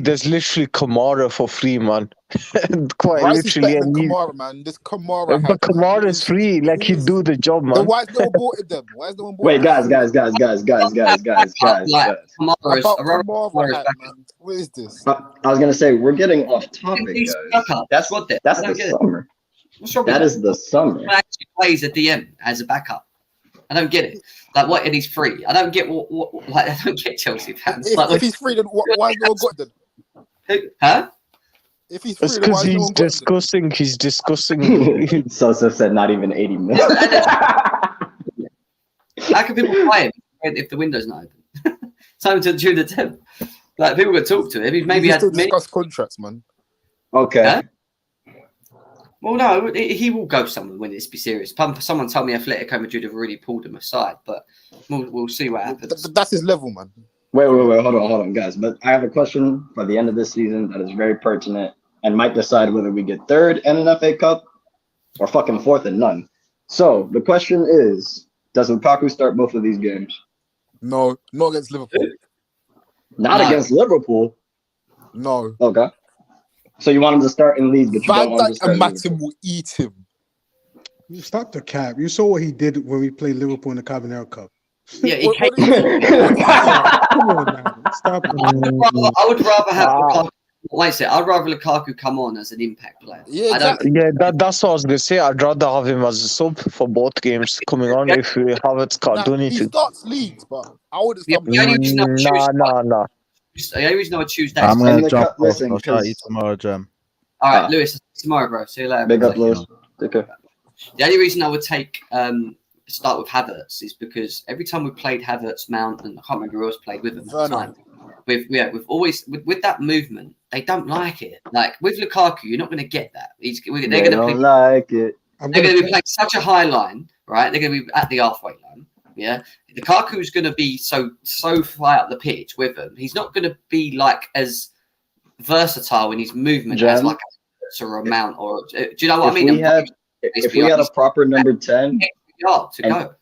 there's literally Kamara for free, man. Quite Rice is literally. better than and Kamara, man. This Kamara. but Kamara's free. Like, he'd do the job, Then man. why is no one bought them? Why is no one bought Wait, them? guys. Like, Kamara's About a rubber Kamara, back. hype, man. What is this? I was gonna say we're getting off topic, He's guys. backup. That's What the- that's I don't the get it. summer. What's wrong with That is the summer. He actually plays a DM as a backup. I don't get it. Like, what? And he's free. I don't get what like, I don't get Chelsea fans. If he's free, then why is no one got them? Huh? If he's It's free, then why because is no he's one got them? discussing. He's discussing. Sosa said not even 80 mil. How can people buy him if the window's not open? Time to June the 10th. Like, people could talk to him. He's maybe We had still many. discuss contracts, man. Okay. Huh? Well, no, he will go somewhere when it's be serious. Someone told me Atletico Madrid have already pulled him aside, but we'll see what happens. That's his level, man. Wait, hold on, guys. But I have a question for the end of this season that is very pertinent and might decide whether we get third and an FA Cup or fucking fourth and none. So the question is, does Lukaku start both of these games? No, not against Liverpool. Not No. against Liverpool. No. Okay. So you want him to start in Leeds, but you Van don't want him to Dijk start and in Maxim Liverpool. will eat him. You stop the cap. You saw what he did when we played Liverpool in the Caballero Cup. Yeah, he What came. do you think? Come on, man. Stop it. I would rather have Lukaku. Wait a second, I'd rather Lukaku come on as an impact player. Yeah, I don't. exactly. Yeah, that's what I was gonna say. I'd rather have him as a sub for both games coming on if Havertz can't do He anything. starts Leeds, but I wouldn't Yeah, stop the only reason I would choose. Nah. The only reason I would choose that. I'm is- gonna And the jump cut- off. listen, I'll shout you 'cause- tomorrow, Jem. All right, Lewis. Tomorrow, bro. See you later. Big bro. up, Lewis. Take care. The only reason I would take start with Havertz is because every time we played Havertz, Mount, and I can't remember who else played with him at the time. We've always with that movement, they don't like it. Like with Lukaku, you're not going to get that. They're going to play like it. They're going to be playing such a high line, right? They're going to be at the halfway line. Yeah, Lukaku is going to be so high up the pitch with him. He's not going to be like as versatile in his movement as like or a Mount or. Do you know what I mean? If we had a proper number 10, to go.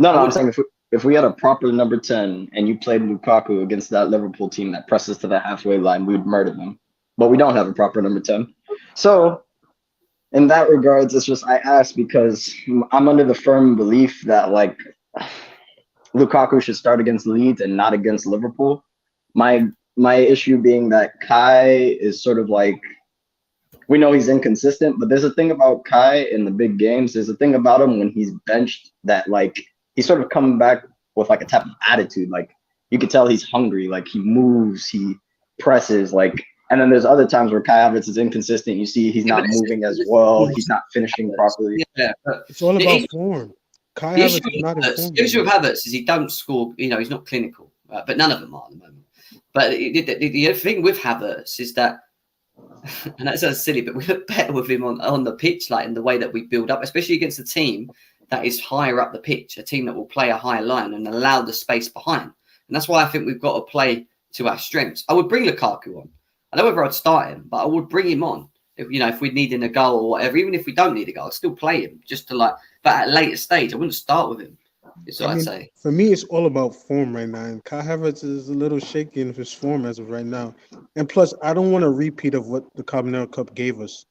No, I'm saying if we had a proper number 10 and you played Lukaku against that Liverpool team that presses to the halfway line, we would murder them. But we don't have a proper number 10. So in that regards, it's just I ask because I'm under the firm belief that like Lukaku should start against Leeds and not against Liverpool. My issue being that Kai is sort of like, we know he's inconsistent, but there's a thing about Kai in the big games. There's a thing about him when he's benched that like he's sort of coming back with like a type of attitude. Like you could tell he's hungry. Like he moves, he presses. Like, and then there's other times where Kai Havertz is inconsistent. You see he's not moving as well. He's not finishing properly. Yeah, it's all about form. Kai Havertz is not in form. The issue with Havertz is he don't score. You know, he's not clinical, but none of them are at the moment. But the thing with Havertz is that. And that sounds silly, but we look better with him on the pitch, like in the way that we build up, especially against a team that is higher up the pitch, a team that will play a higher line and allow the space behind. And that's why I think we've got to play to our strengths. I would bring Lukaku on. I don't know whether I'd start him, but I would bring him on. If we needed a goal or whatever, even if we don't need a goal, I'd still play him just to but at a later stage, I wouldn't start with him. Is what I'd say. For me, it's all about form right now. And Kai Havertz is a little shaky in his form as of right now. And plus, I don't want a repeat of what the Continental Cup gave us.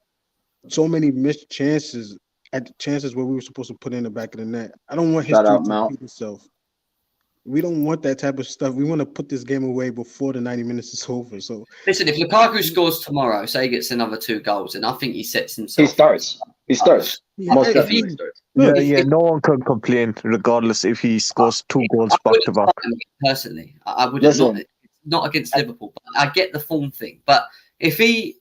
So many missed chances at chances where we were supposed to put in the back of the net. I don't want history to repeat itself. We don't want that type of stuff. We want to put this game away before the 90 minutes is over. So listen, if Lukaku scores tomorrow, say he gets another 2 goals, and I think he sets himself. He starts. Most definitely starts. Yeah, no one can complain, regardless if he scores 2 goals back to back. Personally, I would not against Liverpool. But I get the form thing, but if he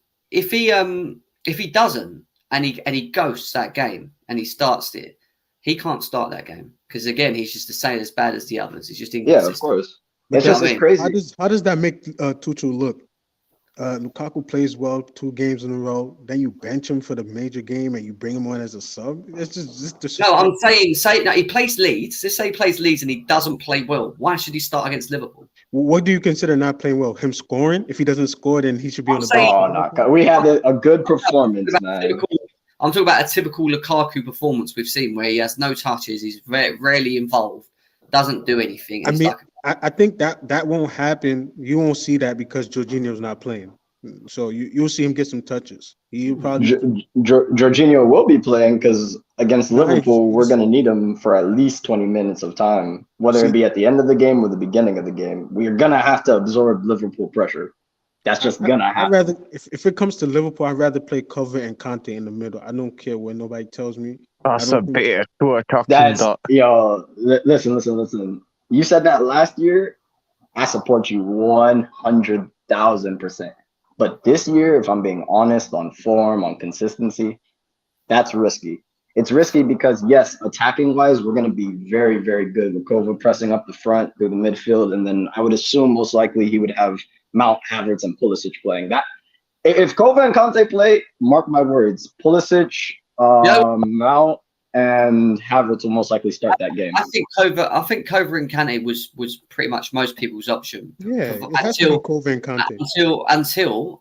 doesn't and he ghosts that game and he starts it, he can't start that game because again he's just the same as bad as the others. He's just inconsistent. Yeah, of course. It's just crazy. How does that make Tuchel look? Lukaku plays well 2 games in a row. Then you bench him for the major game and you bring him on as a sub. It's just no. I'm saying he plays Leeds. Let's say he plays Leeds and he doesn't play well. Why should he start against Liverpool? What do you consider not playing well? Him scoring? If he doesn't score, then he should be on the bench. Oh no, we had a good performance, man. I'm talking about a typical Lukaku performance we've seen where he has no touches. He's rarely involved. Doesn't do anything. I think that won't happen. You won't see that because Jorginho's not playing. So you'll see him get some touches. He'll probably Jorginho will be playing because against Liverpool, we're going to need him for at least 20 minutes of time, whether it be at the end of the game or the beginning of the game. We're going to have to absorb Liverpool pressure. That's just going to happen. I'd rather, if it comes to Liverpool, I'd rather play Cover and Kante in the middle. I don't care what nobody tells me. That's a bit too attacking. Listen. You said that last year. I support you 100,000%. But this year, if I'm being honest on form, on consistency, that's risky. It's risky because, yes, attacking-wise, we're going to be very, very good with Kova pressing up the front through the midfield. And then I would assume most likely he would have Mount, Havertz, and Pulisic playing. That if Kova and Kante play, mark my words, Pulisic, Mount, and Havertz will most likely start that game. I think Kova and Kante was pretty much most people's option. Yeah, it has to be Kova and Kante. Until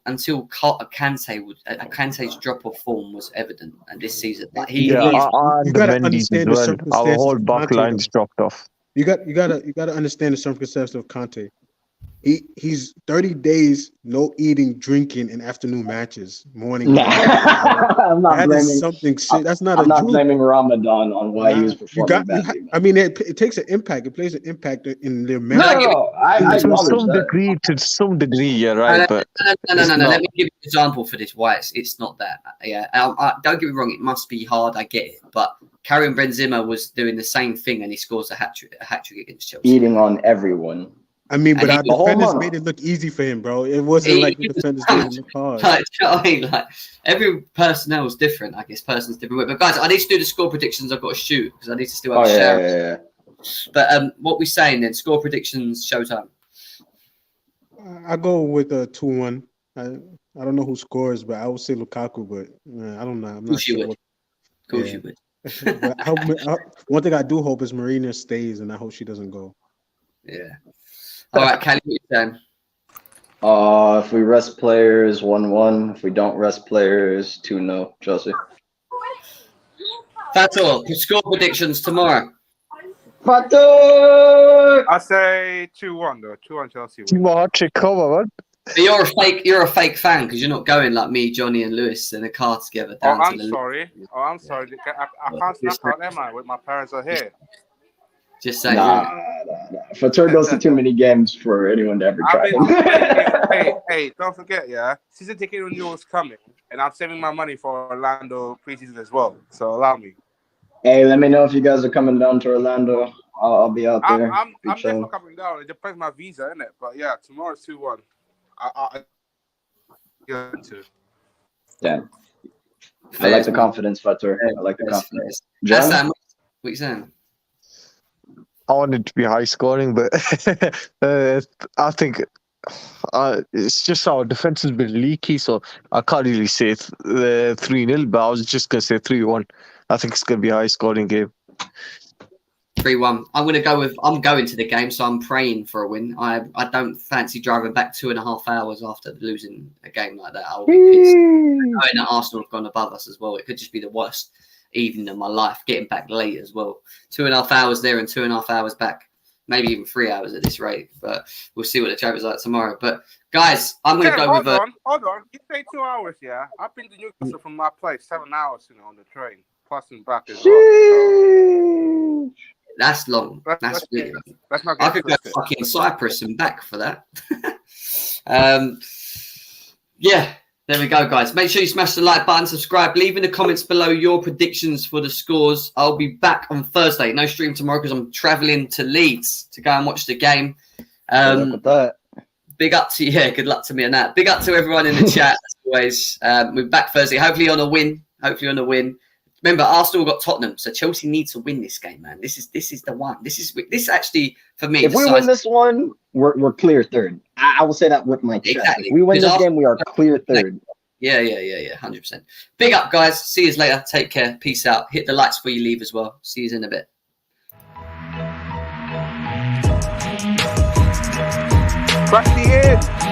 Kante's drop of form was evident, and this season, you gotta understand the circumstances. Our whole back line's dropped off. You gotta understand the circumstances of Kante. He's 30 days no eating, drinking, and afternoon matches, morning. I'm not blaming something. That's not. I'm not blaming Ramadan on why he was performing badly. I mean, it takes an impact. It plays an impact in their match. To some degree, yeah, right. No. Let me give you an example for this. Why it's not that. Yeah, don't get me wrong. It must be hard. I get it, but Karim Benzema was doing the same thing, and he scores a hat trick against Chelsea. Eating on everyone. I mean, but And he our was- defenders made it look easy for him, bro. It wasn't like the defenders made it look hard. Like, do you know what I mean? Like, every personnel is different. I guess person's different. But guys, I need to do the score predictions. I've got to shoot because I need to still have Oh a shower. yeah. But what we saying then? Score predictions. Showtime. I go with a 2-1. I don't know who scores, but I would say Lukaku. But I don't know. I'm Of not course you sure. would. Of course Yeah. you would. But one thing I do hope is Marina stays, and I hope she doesn't go. Yeah. All right, Callie, what you saying? If we rest players, 1-1. If we don't rest players, 2-0. Chelsea. That's all. Score predictions tomorrow. Fato! I say 2-1 though. 2-1 Chelsea. Team hat-trick cover, man. But you're a fake fan because you're not going like me, Johnny, and Lewis in a car together Oh, down I'm to the. sorry. I can't snap out there, man. With my parents are here. Just saying. Nah. Fato goes to too many games for anyone to ever try. Hey, don't forget, yeah. Season ticket renewal is coming, and I'm saving my money for Orlando preseason as well. So allow me. Hey, let me know if you guys are coming down to Orlando. I'll be out there. I'm Be definitely chilling. coming down. It depends my visa, innit? But yeah, tomorrow's 2-1. Yeah, too. Damn. I like the confidence, Fato. I like the confidence. John? Sam, what you saying? I want it to be high scoring, but I think it's just our defense has been leaky, so I can't really say 3-0, but I was just going to say 3-1. I think it's going to be a high scoring game. 3-1. I'm going to the game, so I'm praying for a win. I don't fancy driving back 2.5 hours after losing a game like that. I'll be pissed. Knowing that Arsenal have gone above us as well, it could just be the worst evening of my life. Getting back late as well. 2.5 hours there and 2.5 hours back. Maybe even 3 hours at this rate. But we'll see what the travel's like tomorrow. But guys, I'm going to go with Hold on. You say 2 hours, yeah? I've been to Newcastle from my place 7 hours, on the train, plus and back as well. So. That's long. That's really long. That's not I could go good. fucking Cyprus and back for that. Yeah, there we go, guys. Make sure you smash the like button, subscribe, leave in the comments below your predictions for the scores. I'll be back on Thursday. No stream tomorrow because I'm traveling to Leeds to go and watch the game. Big up to you. Good luck to me on that. Big up to everyone in the chat as always. We're back Thursday. Hopefully on a win. Remember, Arsenal got Tottenham, so Chelsea needs to win this game, man. This is the one. This actually for me. If we win this one, we're clear third. I will say that with my chest. Exactly. If we win this game, we are clear third. Yeah, 100%. Big up, guys. See you later. Take care. Peace out. Hit the likes before you leave as well. See you in a bit. Crack the end.